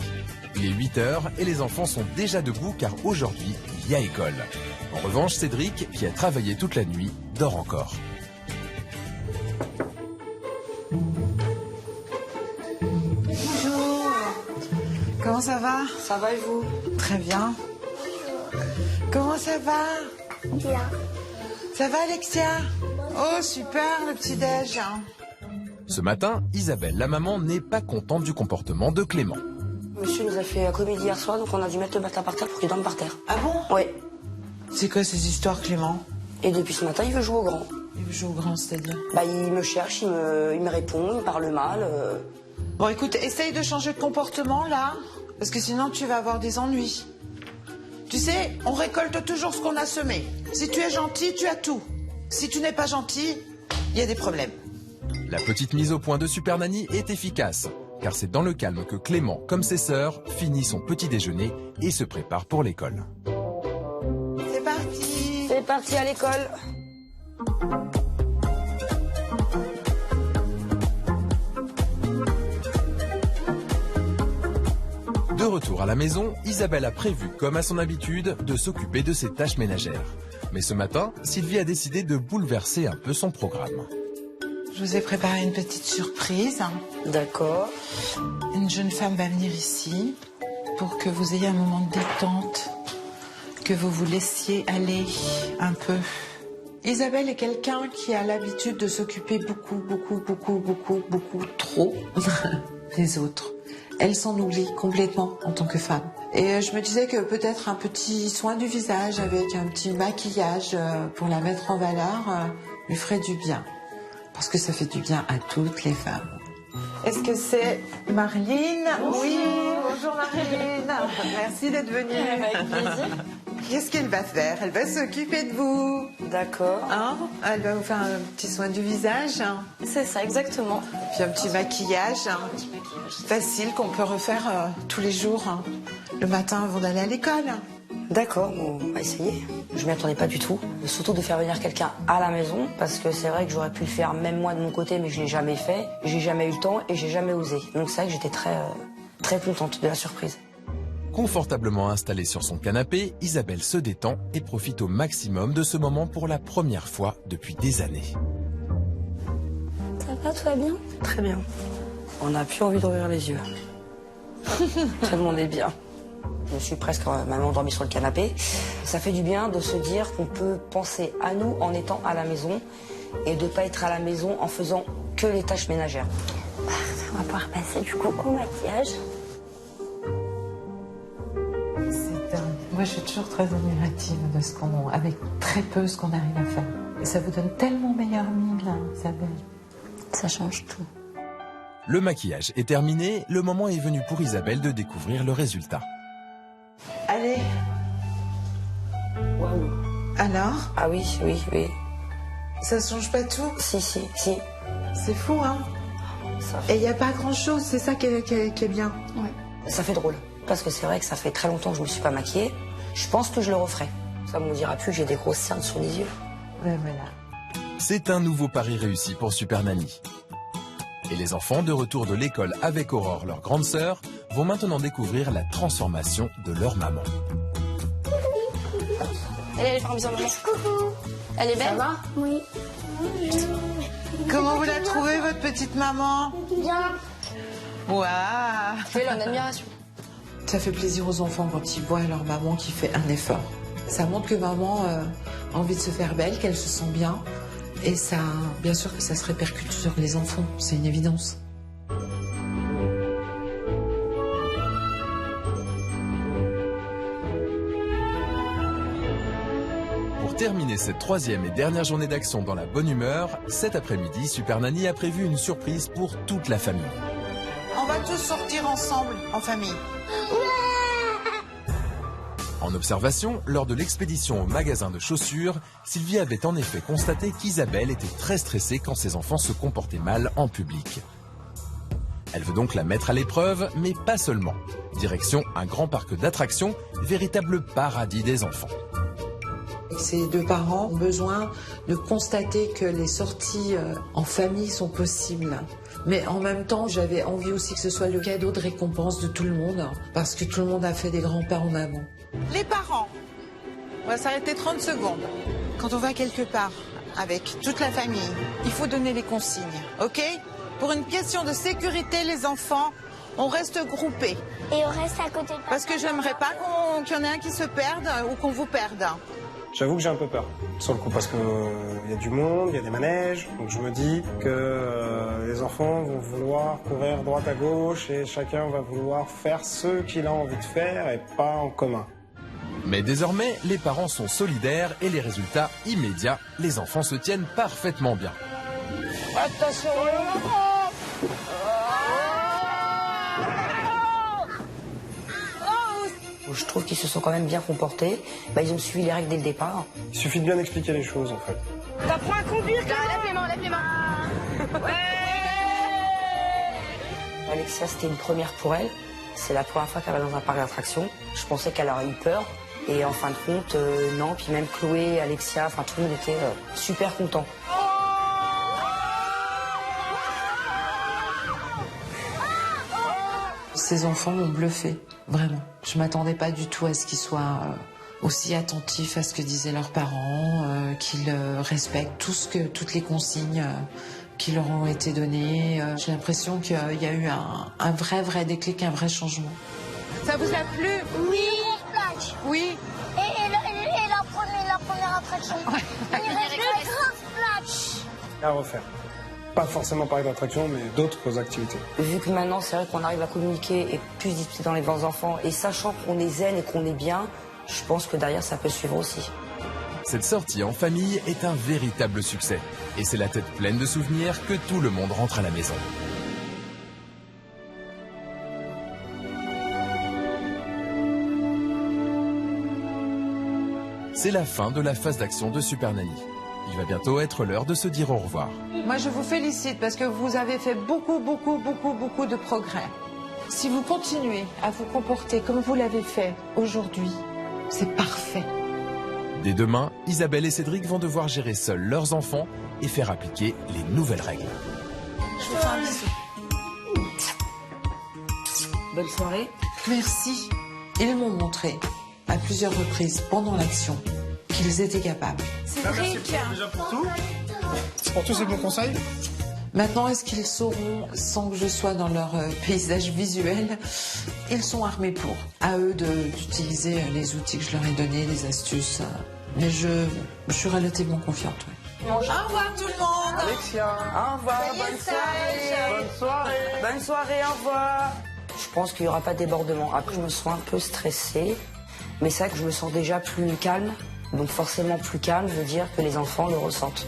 Il est 8h et les enfants sont déjà debout car aujourd'hui, il y a école. En revanche, Cédric, qui a travaillé toute la nuit, dort encore. Bonjour. Comment ça va? Ça va et vous? Très bien. Comment ça va? Bien. Ça va, Alexia? Oh, super, le petit-déj. Ce matin, Isabelle, la maman, n'est pas contente du comportement de Clément. Monsieur nous a fait la comédie hier soir, donc on a dû mettre le matelas par terre pour qu'il dorme par terre. Ah bon? Oui. C'est quoi ces histoires, Clément? Et depuis ce matin, il veut jouer au grand. Il veut jouer au grand, c'est-à-dire? Bah, il me cherche, il me répond, il parle mal. Bon, écoute, essaye de changer de comportement, là, parce que sinon, tu vas avoir des ennuis. Tu sais, on récolte toujours ce qu'on a semé. Si tu es gentil, tu as tout. Si tu n'es pas gentil, il y a des problèmes. La petite mise au point de Super Nanny est efficace, car c'est dans le calme que Clément, comme ses sœurs, finit son petit déjeuner et se prépare pour l'école. C'est parti. C'est parti à l'école. De retour à la maison, Isabelle a prévu, comme à son habitude, de s'occuper de ses tâches ménagères. Mais ce matin, Sylvie a décidé de bouleverser un peu son programme. Je vous ai préparé une petite surprise. D'accord. Une jeune femme va venir ici pour que vous ayez un moment de détente, que vous vous laissiez aller un peu. Isabelle est quelqu'un qui a l'habitude de s'occuper beaucoup trop des autres. Elle s'en oublie complètement en tant que femme. Et je me disais que peut-être un petit soin du visage avec un petit maquillage pour la mettre en valeur lui ferait du bien. Parce que ça fait du bien à toutes les femmes. Est-ce que c'est Marline? Oui, bonjour Marline. Merci d'être venue. Avec plaisir. Qu'est-ce qu'elle va faire? Elle va s'occuper de vous. D'accord. Hein? Elle va vous faire un petit soin du visage. C'est ça, exactement. Puis un petit maquillage. Facile qu'on peut refaire tous les jours. Le matin avant d'aller à l'école. D'accord, bon, on va essayer. Je m'y attendais pas du tout. Surtout de faire venir quelqu'un à la maison, parce que c'est vrai que j'aurais pu le faire même moi de mon côté, mais je l'ai jamais fait. J'ai jamais eu le temps et j'ai jamais osé. Donc c'est vrai que j'étais très contente de la surprise. Confortablement installée sur son canapé, Isabelle se détend et profite au maximum de ce moment pour la première fois depuis des années. Ça va, tout va bien? Très bien. On n'a plus envie d'ouvrir les yeux. Tellement on est bien. Je suis presque même endormie sur le canapé. Ça fait du bien de se dire qu'on peut penser à nous en étant à la maison et de ne pas être à la maison en faisant que les tâches ménagères. On va pouvoir passer du coup au maquillage. C'est dingue. Moi, je suis toujours très admirative de ce qu'on, avec très peu, ce qu'on arrive à faire. Et ça vous donne tellement meilleure mine, là, Isabelle. Ça change tout. Le maquillage est terminé, le moment est venu pour Isabelle de découvrir le résultat. Allez. Waouh. Alors? Ah oui. Ça change pas tout? Si. C'est fou, hein? Et il n'y a pas grand-chose, c'est ça qui est bien. Ouais. Ça fait drôle, parce que c'est vrai que ça fait très longtemps que je me suis pas maquillée. Je pense que je le referai. Ça me dira plus que j'ai des grosses cernes sur les yeux. Ouais, voilà. C'est un nouveau pari réussi pour Super Nanny. Et les enfants, de retour de l'école avec Aurore, leur grande sœur, vont maintenant découvrir la transformation de leur maman. Allez faire un bisou à maman. Coucou. Elle est belle? Ça va? Oui. Comment vous la trouvez, votre petite maman? Bien. Waouh. Tu es là en admiration. Ça fait plaisir aux enfants quand ils voient leur maman qui fait un effort. Ça montre que maman a envie de se faire belle, qu'elle se sent bien. Et ça, bien sûr que ça se répercute sur les enfants, c'est une évidence. Pour terminer cette 3e et dernière journée d'action dans la bonne humeur, cet après-midi, Super Nanny a prévu une surprise pour toute la famille. On va tous sortir ensemble, en famille. En observation, lors de l'expédition au magasin de chaussures, Sylvie avait en effet constaté qu'Isabelle était très stressée quand ses enfants se comportaient mal en public. Elle veut donc la mettre à l'épreuve, mais pas seulement. Direction un grand parc d'attractions, véritable paradis des enfants. Ces deux parents ont besoin de constater que les sorties en famille sont possibles. Mais en même temps, j'avais envie aussi que ce soit le cadeau de récompense de tout le monde, parce que tout le monde a fait des grands pas en avant. Les parents, on va s'arrêter 30 secondes. Quand on va quelque part avec toute la famille, il faut donner les consignes, ok? Pour une question de sécurité, les enfants, on reste groupés. Et on reste à côté de papa. Parce que j'aimerais pas qu'il y en ait un qui se perde ou qu'on vous perde. J'avoue que j'ai un peu peur, sur le coup, parce qu'il y a du monde, il y a des manèges, donc je me dis que les enfants vont vouloir courir droite à gauche et chacun va vouloir faire ce qu'il a envie de faire et pas en commun. Mais désormais, les parents sont solidaires et les résultats immédiats. Les enfants se tiennent parfaitement bien. Attention. Je trouve qu'ils se sont quand même bien comportés. Ils ont suivi les règles dès le départ. Il suffit de bien expliquer les choses, en fait. T'apprends à conduire, lève les mains. Ouais. Alexia, c'était une première pour elle. C'est la première fois qu'elle va dans un parc d'attractions. Je pensais qu'elle aurait eu peur. Et en fin de compte, non. Puis même Chloé, Alexia, enfin tout le monde était super content. Ces enfants m'ont bluffé, vraiment. Je m'attendais pas du tout à ce qu'ils soient aussi attentifs à ce que disaient leurs parents, qu'ils respectent toutes les consignes qui leur ont été données. J'ai l'impression qu'il y a eu un vrai déclic, un vrai changement. Ça vous a plu? Oui. Splash. Oui. Et la première attraction. Ouais. Il reste le grand splash. À refaire. Pas forcément parler d'attraction, mais d'autres activités. Vu que maintenant, c'est vrai qu'on arrive à communiquer et plus discuter dans les grands enfants, et sachant qu'on est zen et qu'on est bien, je pense que derrière, ça peut suivre aussi. Cette sortie en famille est un véritable succès. Et c'est la tête pleine de souvenirs que tout le monde rentre à la maison. C'est la fin de la phase d'action de Super Nanny. Il va bientôt être l'heure de se dire au revoir. Moi, je vous félicite parce que vous avez fait beaucoup de progrès. Si vous continuez à vous comporter comme vous l'avez fait aujourd'hui, c'est parfait. Dès demain, Isabelle et Cédric vont devoir gérer seuls leurs enfants et faire appliquer les nouvelles règles. Je vous fais un bisou. Bonne soirée. Merci. Ils m'ont montré à plusieurs reprises pendant l'action qu'ils étaient capables. Cédric. Déjà pour tout. Pour tous ces bons conseils. Maintenant, est-ce qu'ils sauront, sans que je sois dans leur paysage visuel, ils sont armés pour. À eux d'utiliser les outils que je leur ai donnés, les astuces. Mais je suis relativement confiante. Ouais. Au revoir tout le monde. Alexia. Au revoir, bonne soirée. Bonne soirée. Bonne soirée, au revoir. Je pense qu'il n'y aura pas de débordement. Après, je me sens un peu stressée, mais c'est vrai que je me sens déjà plus calme. Donc forcément plus calme veut dire que les enfants le ressentent.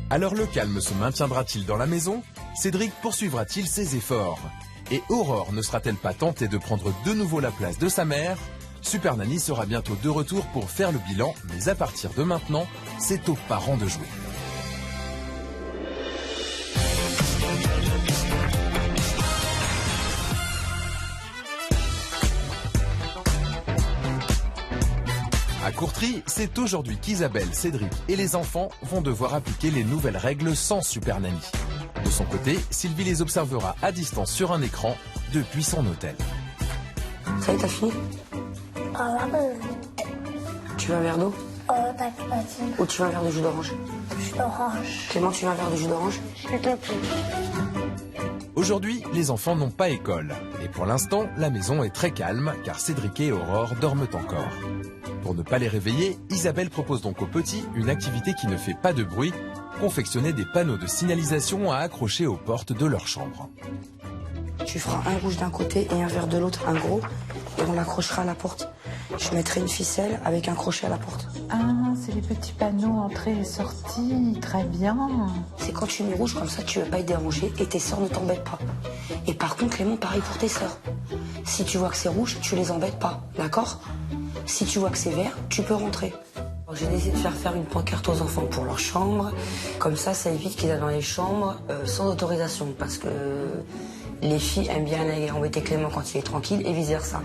Alors le calme se maintiendra-t-il dans la maison? Cédric poursuivra-t-il ses efforts? Et Aurore ne sera-t-elle pas tentée de prendre de nouveau la place de sa mère? Super Nanny sera bientôt de retour pour faire le bilan, mais à partir de maintenant, c'est aux parents de jouer. À Courtry, c'est aujourd'hui qu'Isabelle, Cédric et les enfants vont devoir appliquer les nouvelles règles sans Super Nanny. De son côté, Sylvie les observera à distance sur un écran depuis son hôtel. Ça y est, t'as fini? Tu veux un verre d'eau? Ou tu veux un verre de jus d'orange? Jus d'orange. Clément, tu veux un verre de jus d'orange? S'il te plaît. Aujourd'hui, les enfants n'ont pas école. Et pour l'instant, la maison est très calme car Cédric et Aurore dorment encore. Pour ne pas les réveiller, Isabelle propose donc aux petits une activité qui ne fait pas de bruit, confectionner des panneaux de signalisation à accrocher aux portes de leur chambre. Tu feras un rouge d'un côté et un vert de l'autre, un gros, et on l'accrochera à la porte. Je mettrai une ficelle avec un crochet à la porte. Ah, c'est les petits panneaux entrée et sortie, très bien. C'est quand tu mets rouge comme ça, tu veux pas être dérangé et tes sœurs ne t'embêtent pas. Et par contre, Clément, pareil pour tes sœurs. Si tu vois que c'est rouge, tu les embêtes pas, d'accord? Si tu vois que c'est vert, tu peux rentrer. J'ai décidé de faire une pancarte aux enfants pour leur chambre. Comme ça évite qu'ils aillent dans les chambres sans autorisation. Parce que les filles aiment bien aller embêter Clément quand il est tranquille et vice versa.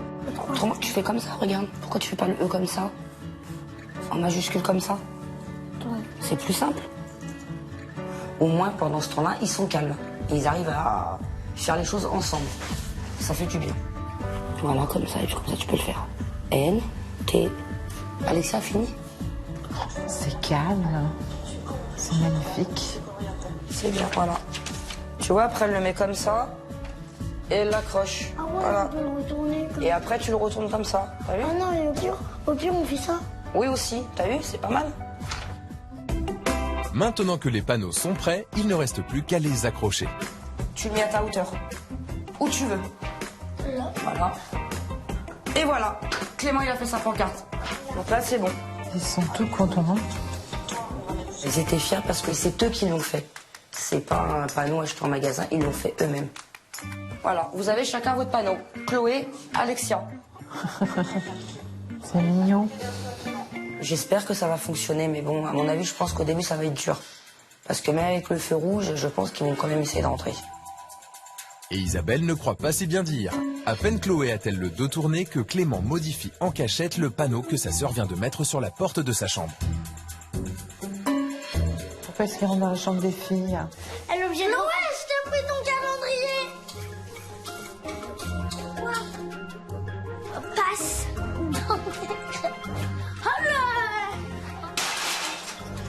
Autrement, tu fais comme ça, regarde. Pourquoi tu fais pas le E comme ça? En majuscule comme ça? C'est plus simple. Au moins, pendant ce temps-là, ils sont calmes. Et ils arrivent à faire les choses ensemble. Ça fait du bien. Voilà, comme ça, et puis comme ça, tu peux le faire. N, T. Alexia, fini? C'est calme. C'est magnifique. C'est bien, voilà. Tu vois, après, elle le met comme ça. Et elle l'accroche. Ah ouais, voilà. on peut le retourner. Et après, tu le retournes comme ça. T'as vu? Ah non, mais au pire, on fait ça. Oui, aussi. T'as vu? C'est pas mal. Maintenant que les panneaux sont prêts, il ne reste plus qu'à les accrocher. Tu le mets à ta hauteur. Où tu veux. Là. Voilà. Et voilà. Clément, il a fait sa pancarte. Donc là, c'est bon. Ils sont tout contents. Ils étaient fiers parce que c'est eux qui l'ont fait. C'est pas un panneau acheté en magasin, ils l'ont fait eux-mêmes. Voilà, vous avez chacun votre panneau. Chloé, Alexia. C'est mignon. J'espère que ça va fonctionner, mais bon, à mon avis, je pense qu'au début, ça va être dur. Parce que même avec le feu rouge, je pense qu'ils vont quand même essayer d'entrer. Et Isabelle ne croit pas si bien dire. À peine Chloé a-t-elle le dos tourné que Clément modifie en cachette le panneau que sa sœur vient de mettre sur la porte de sa chambre. Pourquoi est-ce qu'ils rentrent dans la chambre des filles? Elle est obligée de... Ouais, je t'ai pris ton calendrier. Passe.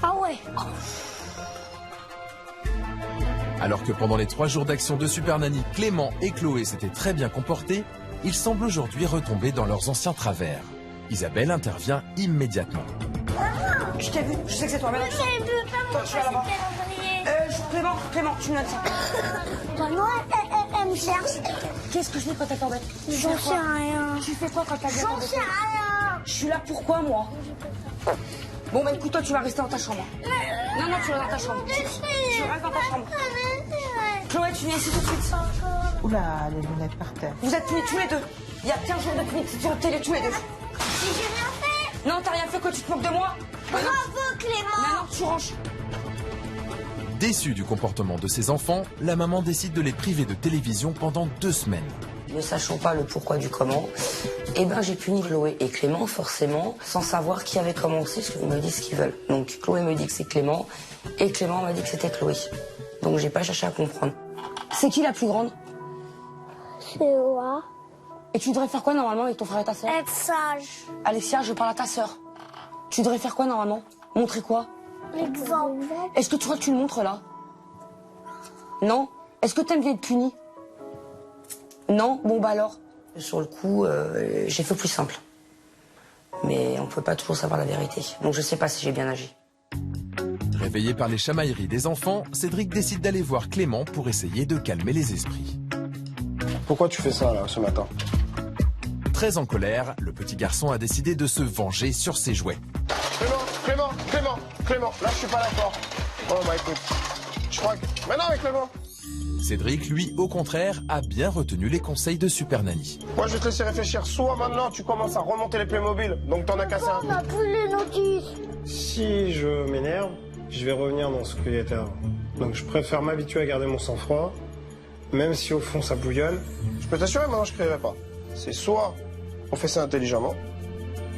Ah ouais. Alors que pendant les 3 jours d'action de Super Nanny, Clément et Chloé s'étaient très bien comportés, ils semblent aujourd'hui retomber dans leurs anciens travers. Isabelle intervient immédiatement. Je t'ai vu, je sais que c'est toi, mais toi, tu vas là-bas. Clément, tu me donnes ça. Bah non, elle me cherche. Qu'est-ce que je fais quand elle t'embête? J'en sais rien. Tu fais quoi quand t'as bien J'en t'embêter? sais rien. Je suis là pourquoi, moi? Bon, bah écoute, toi, tu vas rester dans ta chambre. Non, tu vas dans ta chambre. Tu restes dans ta chambre. Chloé, tu viens ici tout de suite. Oula, les lunettes par terre. Vous êtes punis tous les deux. Il y a 15 jours de punis sur la télé, tous les deux. Mais j'ai rien fait. Non, t'as rien fait, quoi, tu te moques de moi? Bravo, Clément. Maintenant, tu ranges. Déçue du comportement de ses enfants, la maman décide de les priver de télévision pendant 2 semaines. Ne sachant pas le pourquoi du comment, eh ben j'ai puni Chloé et Clément forcément, sans savoir qui avait commencé, parce qu'ils me disent ce qu'ils veulent. Donc Chloé me dit que c'est Clément, et Clément m'a dit que c'était Chloé. Donc j'ai pas cherché à comprendre. C'est qui la plus grande? C'est moi. Et tu devrais faire quoi normalement avec ton frère et ta sœur? Être sage. Alexia, je parle à ta sœur. Tu devrais faire quoi normalement? Montrer quoi? L'exemple. Est-ce que tu crois que tu le montres là? Non? Est-ce que t'aimes bien être puni? Non? Bon bah alors. Sur le coup, j'ai fait plus simple. Mais on peut pas toujours savoir la vérité. Donc je sais pas si j'ai bien agi. Réveillé par les chamailleries des enfants, Cédric décide d'aller voir Clément pour essayer de calmer les esprits. Pourquoi tu fais ça là ce matin? Très en colère, le petit garçon a décidé de se venger sur ses jouets. Clément, là je suis pas d'accord. Oh bah écoute, je crois que... Maintenant avec Clément. Cédric, lui, au contraire, a bien retenu les conseils de Super Nanny. Moi je vais te laisser réfléchir, soit maintenant tu commences à remonter les Playmobil, donc t'en as cassé un. On a plus les notices. Si je m'énerve, je vais revenir dans ce qu'il était avant. Donc je préfère m'habituer à garder mon sang-froid, même si au fond ça bouillonne. Je peux t'assurer, maintenant je crierai pas. C'est soit on fait ça intelligemment,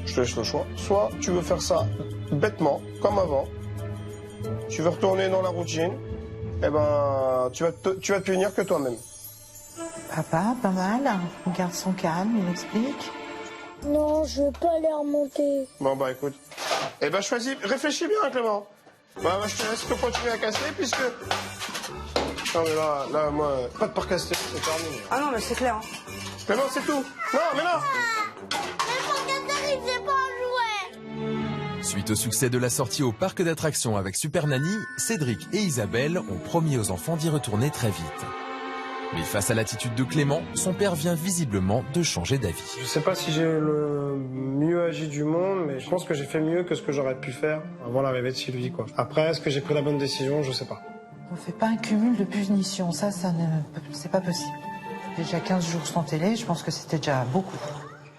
je te laisse le choix, soit tu veux faire ça bêtement, comme avant, tu veux retourner dans la routine, eh ben tu vas te punir que toi-même. Papa, pas mal. Un garçon calme, il explique. Non, je veux pas les remonter. Bon bah écoute, eh ben choisis, réfléchis bien Clément. Bah je te laisse continuer à casser puisque... Non mais là moi, pas de parcasser, c'est terminé. Ah non mais c'est clair. Hein. Clément c'est tout. Non mais non. Mais mon gâteau, c'est pas un jouet. Suite au succès de la sortie au parc d'attractions avec Super Nanny, Cédric et Isabelle ont promis aux enfants d'y retourner très vite. Mais face à l'attitude de Clément, son père vient visiblement de changer d'avis. Je sais pas si j'ai le mieux agi du monde, mais je pense que j'ai fait mieux que ce que j'aurais pu faire avant l'arrivée de Sylvie, quoi. Après, est-ce que j'ai pris la bonne décision? Je sais pas. On fait pas un cumul de punitions, c'est pas possible. Déjà 15 jours sans télé, je pense que c'était déjà beaucoup.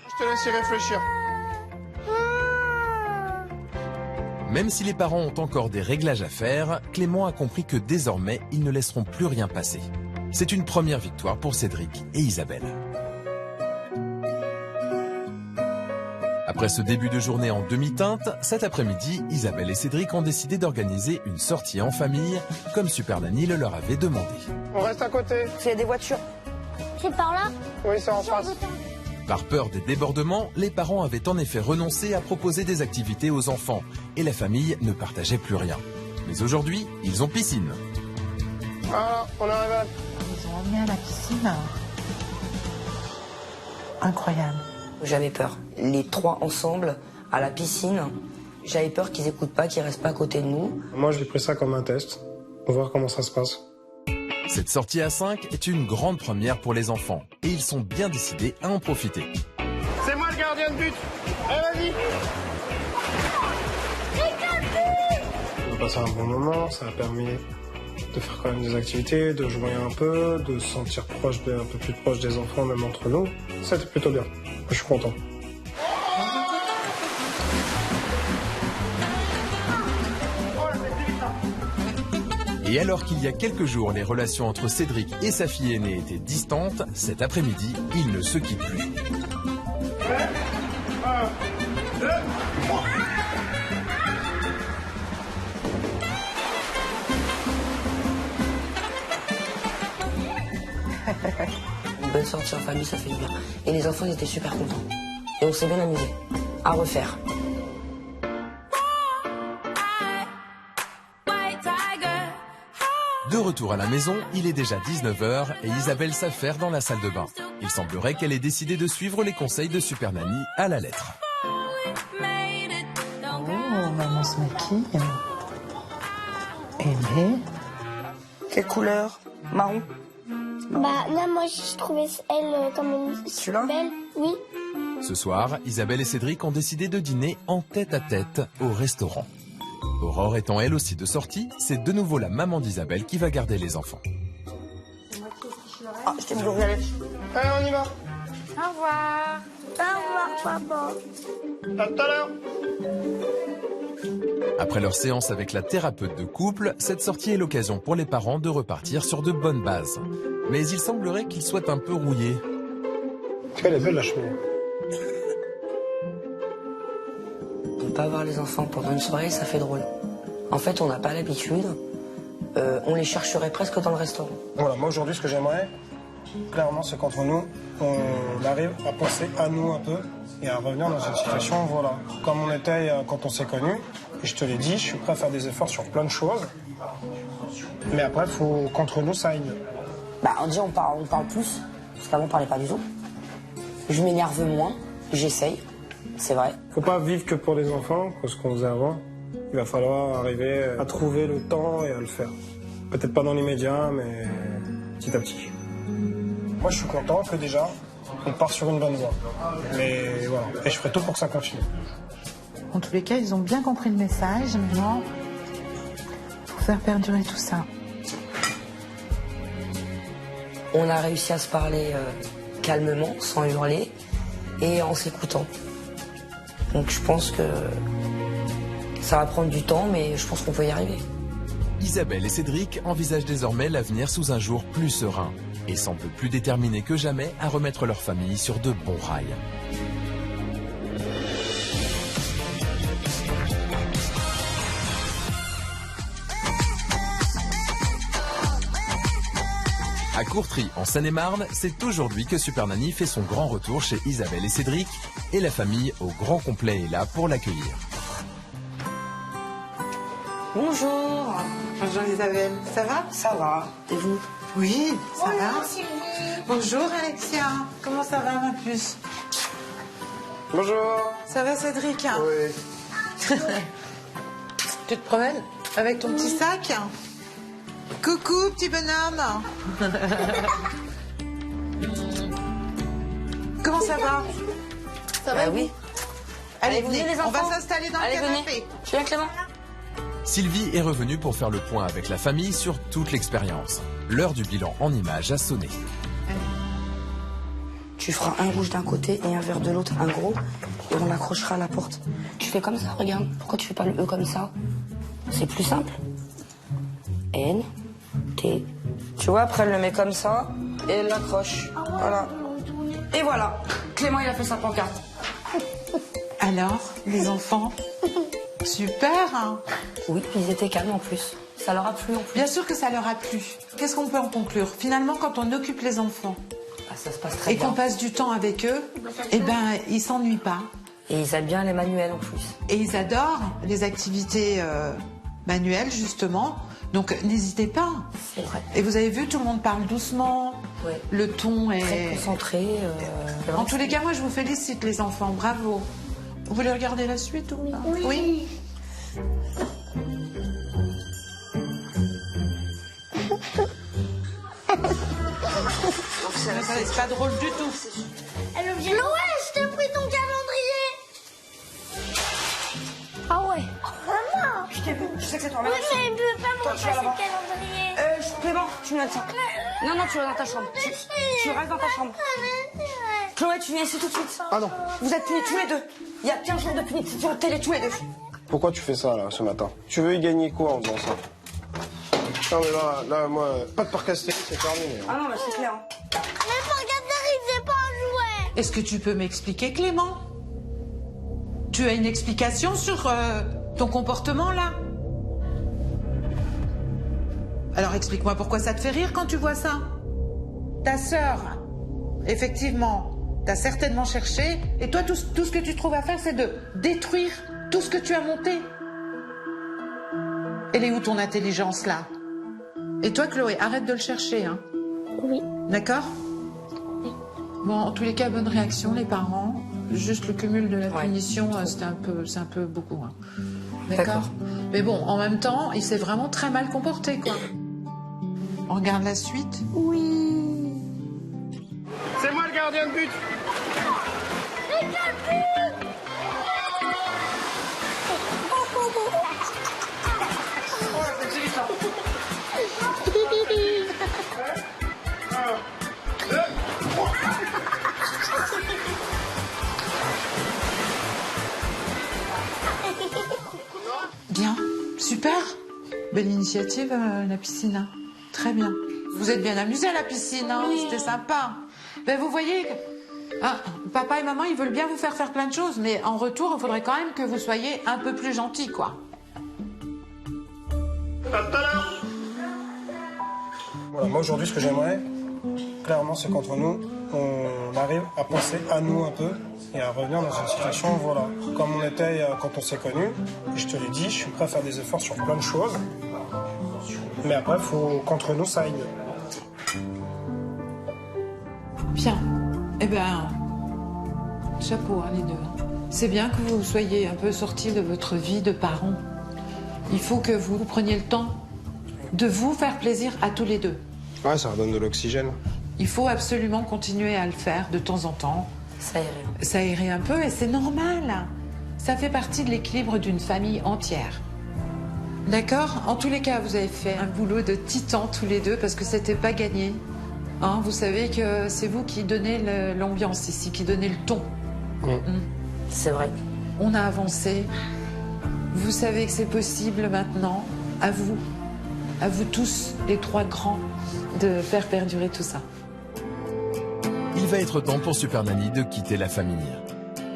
Je te laisse y réfléchir. Même si les parents ont encore des réglages à faire, Clément a compris que désormais, ils ne laisseront plus rien passer. C'est une première victoire pour Cédric et Isabelle. Après ce début de journée en demi-teinte, cet après-midi, Isabelle et Cédric ont décidé d'organiser une sortie en famille, comme Super Nanny le leur avait demandé. On reste à côté. Il y a des voitures. C'est par là? Oui, c'est en face. Par peur des débordements, les parents avaient en effet renoncé à proposer des activités aux enfants et la famille ne partageait plus rien. Mais aujourd'hui, ils ont piscine. Ah, on arrive à... Ils ont emmené à la piscine. Incroyable. J'avais peur. Les trois ensemble, à la piscine, j'avais peur qu'ils écoutent pas, qu'ils restent pas à côté de nous. Moi, j'ai pris ça comme un test. On va voir comment ça se passe. Cette sortie à 5 est une grande première pour les enfants et ils sont bien décidés à en profiter. C'est moi le gardien de but. Allez, vas-y. On a passé un bon moment, ça a permis de faire quand même des activités, de jouer un peu, de se sentir un peu plus proche des enfants, même entre nous. C'était plutôt bien. Je suis content. Et alors qu'il y a quelques jours, les relations entre Cédric et sa fille aînée étaient distantes, cet après-midi, ils ne se quittent plus. Une bonne sortie en famille, ça fait du bien. Et les enfants, ils étaient super contents. Et on s'est bien amusé. À refaire. De retour à la maison, il est déjà 19h et Isabelle s'affaire dans la salle de bain. Il semblerait qu'elle ait décidé de suivre les conseils de Super Nanny à la lettre. Oh, maman se maquille. Aimée. Quelle couleur? Marron? Bah là, moi, je trouvais elle quand même super belle. Oui. Ce soir, Isabelle et Cédric ont décidé de dîner en tête-à-tête au restaurant. Aurore étant elle aussi de sortie, c'est de nouveau la maman d'Isabelle qui va garder les enfants. Ah, je t'ai dit de regarder. Allez, on y va. Au revoir. Au revoir, papa. À tout à l'heure. Après leur séance avec la thérapeute de couple, cette sortie est l'occasion pour les parents de repartir sur de bonnes bases. Mais il semblerait qu'ils soient un peu rouillés. Elle est belle la cheminée. Ne pas voir les enfants pendant une soirée, ça fait drôle. En fait, on n'a pas l'habitude. On les chercherait presque dans le restaurant. Voilà, moi aujourd'hui, ce que j'aimerais, clairement, c'est qu'entre nous, on arrive à penser à nous un peu et à revenir dans une situation, voilà, comme on était quand on s'est connus. Et je te l'ai dit, je suis prêt à faire des efforts sur plein de choses. Mais après, il faut qu'entre nous, ça aille mieux. Bah, on parle plus, parce qu'avant, on parlait pas du tout. Je m'énerve moins, j'essaye, c'est vrai. Faut pas vivre que pour les enfants, comme ce qu'on faisait avant. Il va falloir arriver à trouver le temps et à le faire. Peut-être pas dans l'immédiat, mais petit à petit. Moi, je suis content que déjà, on part sur une bonne voie. Mais voilà, et je ferai tout pour que ça continue. En tous les cas, ils ont bien compris le message. Maintenant, faut faire perdurer tout ça. On a réussi à se parler calmement, sans hurler, et en s'écoutant. Donc je pense que ça va prendre du temps, mais je pense qu'on peut y arriver. Isabelle et Cédric envisagent désormais l'avenir sous un jour plus serein et semblent plus déterminés que jamais à remettre leur famille sur de bons rails. À Courtry, en Seine-et-Marne, c'est aujourd'hui que Super Nanny fait son grand retour chez Isabelle et Cédric et la famille au grand complet est là pour l'accueillir. Bonjour. Bonjour Isabelle, ça va? Ça va. Et vous? Oui, ça va. Bonjour Alexia, comment ça va ma puce? Bonjour. Ça va Cédric? Oui. Tu te promènes avec ton petit sac? Coucou petit bonhomme. Comment ça va? Ça va, oui. Allez, venez les enfants. On va s'installer dans le canapé. Venez. Tu viens Clément? Sylvie est revenue pour faire le point avec la famille sur toute l'expérience. L'heure du bilan en images a sonné. Tu feras un rouge d'un côté et un vert de l'autre, un gros, et on l'accrochera à la porte. Tu fais comme ça, regarde. Pourquoi tu fais pas le E comme ça? C'est plus simple. N, T. Tu vois, après elle le met comme ça et elle l'accroche. Voilà. Et voilà. Clément, il a fait sa pancarte. Alors, les enfants? Super, hein? Oui, ils étaient calmes en plus. Ça leur a plu en plus. Bien sûr que ça leur a plu. Qu'est-ce qu'on peut en conclure? Finalement, quand on occupe les enfants ça se passe très et bien. qu'on passe du temps avec eux, eh ben, ils s'ennuient pas. Et ils aiment bien les manuels en plus. Et ils adorent les activités manuelles, justement. Donc, n'hésitez pas. C'est vrai. Et vous avez vu, tout le monde parle doucement. Ouais. Le ton est... Très concentré. En tous les cas, moi, je vous félicite, les enfants. Bravo. Vous voulez regarder la suite ou pas? Oui. C'est pas drôle du tout. Chloé, je t'ai pris ton calendrier. Ah ouais. Maman. Je t'ai vu, je sais que c'est toi. Oui, mais il ne peut pas me Toi, tu vas repasser là-bas. le calendrier. Clément, tu me donnes ça. Non, tu vas dans ta chambre. Tu restes dans ta chambre. Chloé, tu viens ici tout de suite. Ah non. Vous êtes punis tous les deux. Il y a 15 jours de punition télé tous les deux. Pourquoi tu fais ça, là, ce matin? Tu veux y gagner quoi en faisant ça? Non, mais là, moi, pas de parc Astérix, c'est terminé. Ah non, mais c'est clair. Mais pour Catherine, c'est pas un jouet. Est-ce que tu peux m'expliquer, Clément? Tu as une explication sur ton comportement, là? Alors, explique-moi pourquoi ça te fait rire quand tu vois ça? Ta sœur, effectivement, t'as certainement cherché, et toi, tout ce que tu trouves à faire, c'est de détruire tout ce que tu as monté. Elle est où ton intelligence, là? Et toi, Chloé, arrête de le chercher, hein? Oui. D'accord? Bon, en tous les cas, bonne réaction, les parents. Juste le cumul de la punition, c'est un peu beaucoup. Hein. D'accord? Mais bon, en même temps, il s'est vraiment très mal comporté, quoi. On regarde la suite? Oui. C'est moi le gardien de but. C'est quel but? Bien, super. Belle initiative, la piscine. Hein. Très bien. Vous êtes bien amusés à la piscine, hein? Oui. C'était sympa. Ben, vous voyez, hein, papa et maman, ils veulent bien vous faire plein de choses, mais en retour, il faudrait quand même que vous soyez un peu plus gentils, quoi. Voilà, moi aujourd'hui, ce que j'aimerais, clairement, c'est qu'entre nous, on arrive à penser à nous un peu et à revenir dans une situation, voilà, comme on était quand on s'est connus. Et je te l'ai dit, je suis prêt à faire des efforts sur plein de choses. Mais après, il faut qu'entre nous, ça aille mieux. Bien. Eh ben, chapeau, hein, les deux. C'est bien que vous soyez un peu sortis de votre vie de parents. Il faut que vous preniez le temps de vous faire plaisir à tous les deux. Ouais, ça redonne de l'oxygène. Il faut absolument continuer à le faire de temps en temps. S'aérer un peu, et c'est normal. Ça fait partie de l'équilibre d'une famille entière. D'accord? En tous les cas, vous avez fait un boulot de titan tous les deux parce que c'était pas gagné. Hein, vous savez que c'est vous qui donnez l'ambiance ici, qui donnez le ton. C'est vrai. On a avancé. Vous savez que c'est possible maintenant, à vous tous, les trois grands, de faire perdurer tout ça. Il va être temps pour Super Nanny de quitter la famille.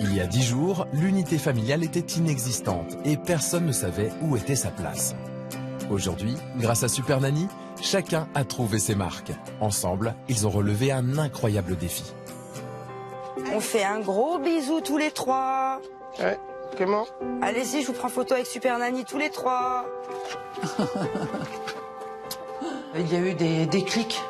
Il y a 10 jours, l'unité familiale était inexistante et personne ne savait où était sa place. Aujourd'hui, grâce à Super Nanny, chacun a trouvé ses marques. Ensemble, ils ont relevé un incroyable défi. On fait un gros bisou tous les trois. Ouais, comment? Allez-y, je vous prends photo avec Super Nanny tous les trois. Il y a eu des déclics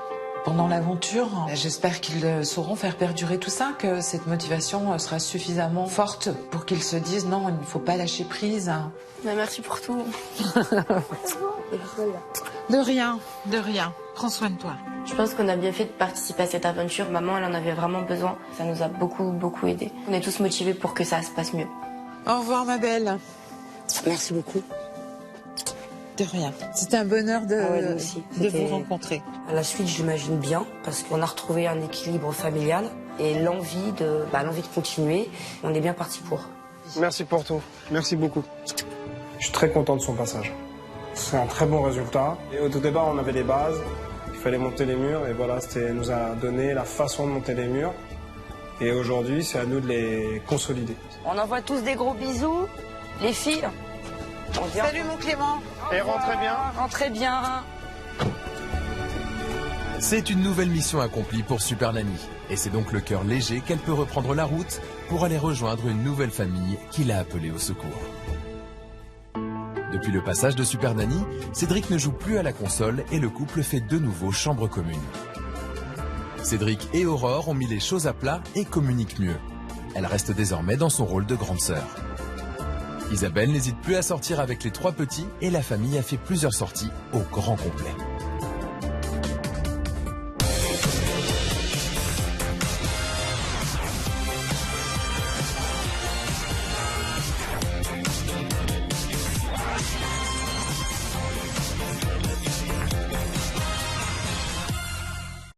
pendant l'aventure. J'espère qu'ils sauront faire perdurer tout ça, que cette motivation sera suffisamment forte pour qu'ils se disent non, il ne faut pas lâcher prise. Mais merci pour tout. De rien, de rien. Prends soin de toi. Je pense qu'on a bien fait de participer à cette aventure. Maman, elle en avait vraiment besoin. Ça nous a beaucoup, beaucoup aidé. On est tous motivés pour que ça se passe mieux. Au revoir, ma belle. Merci beaucoup. De rien. C'était un bonheur de vous rencontrer. À la suite, j'imagine bien, parce qu'on a retrouvé un équilibre familial et l'envie de continuer. On est bien parti pour. Merci pour tout. Merci beaucoup. Je suis très content de son passage. C'est un très bon résultat. Et au tout départ, on avait les bases. Il fallait monter les murs et voilà, elle nous a donné la façon de monter les murs. Et aujourd'hui, c'est à nous de les consolider. On envoie tous des gros bisous. Les filles. Salut mon Clément. Et rentrez bien. Rentrez bien. C'est une nouvelle mission accomplie pour Super Nanny. Et c'est donc le cœur léger qu'elle peut reprendre la route pour aller rejoindre une nouvelle famille qui l'a appelée au secours. Depuis le passage de Super Nanny, Cédric ne joue plus à la console et le couple fait de nouveau chambre commune. Cédric et Aurore ont mis les choses à plat et communiquent mieux. Elle reste désormais dans son rôle de grande sœur. Isabelle n'hésite plus à sortir avec les 3 petits et la famille a fait plusieurs sorties au grand complet.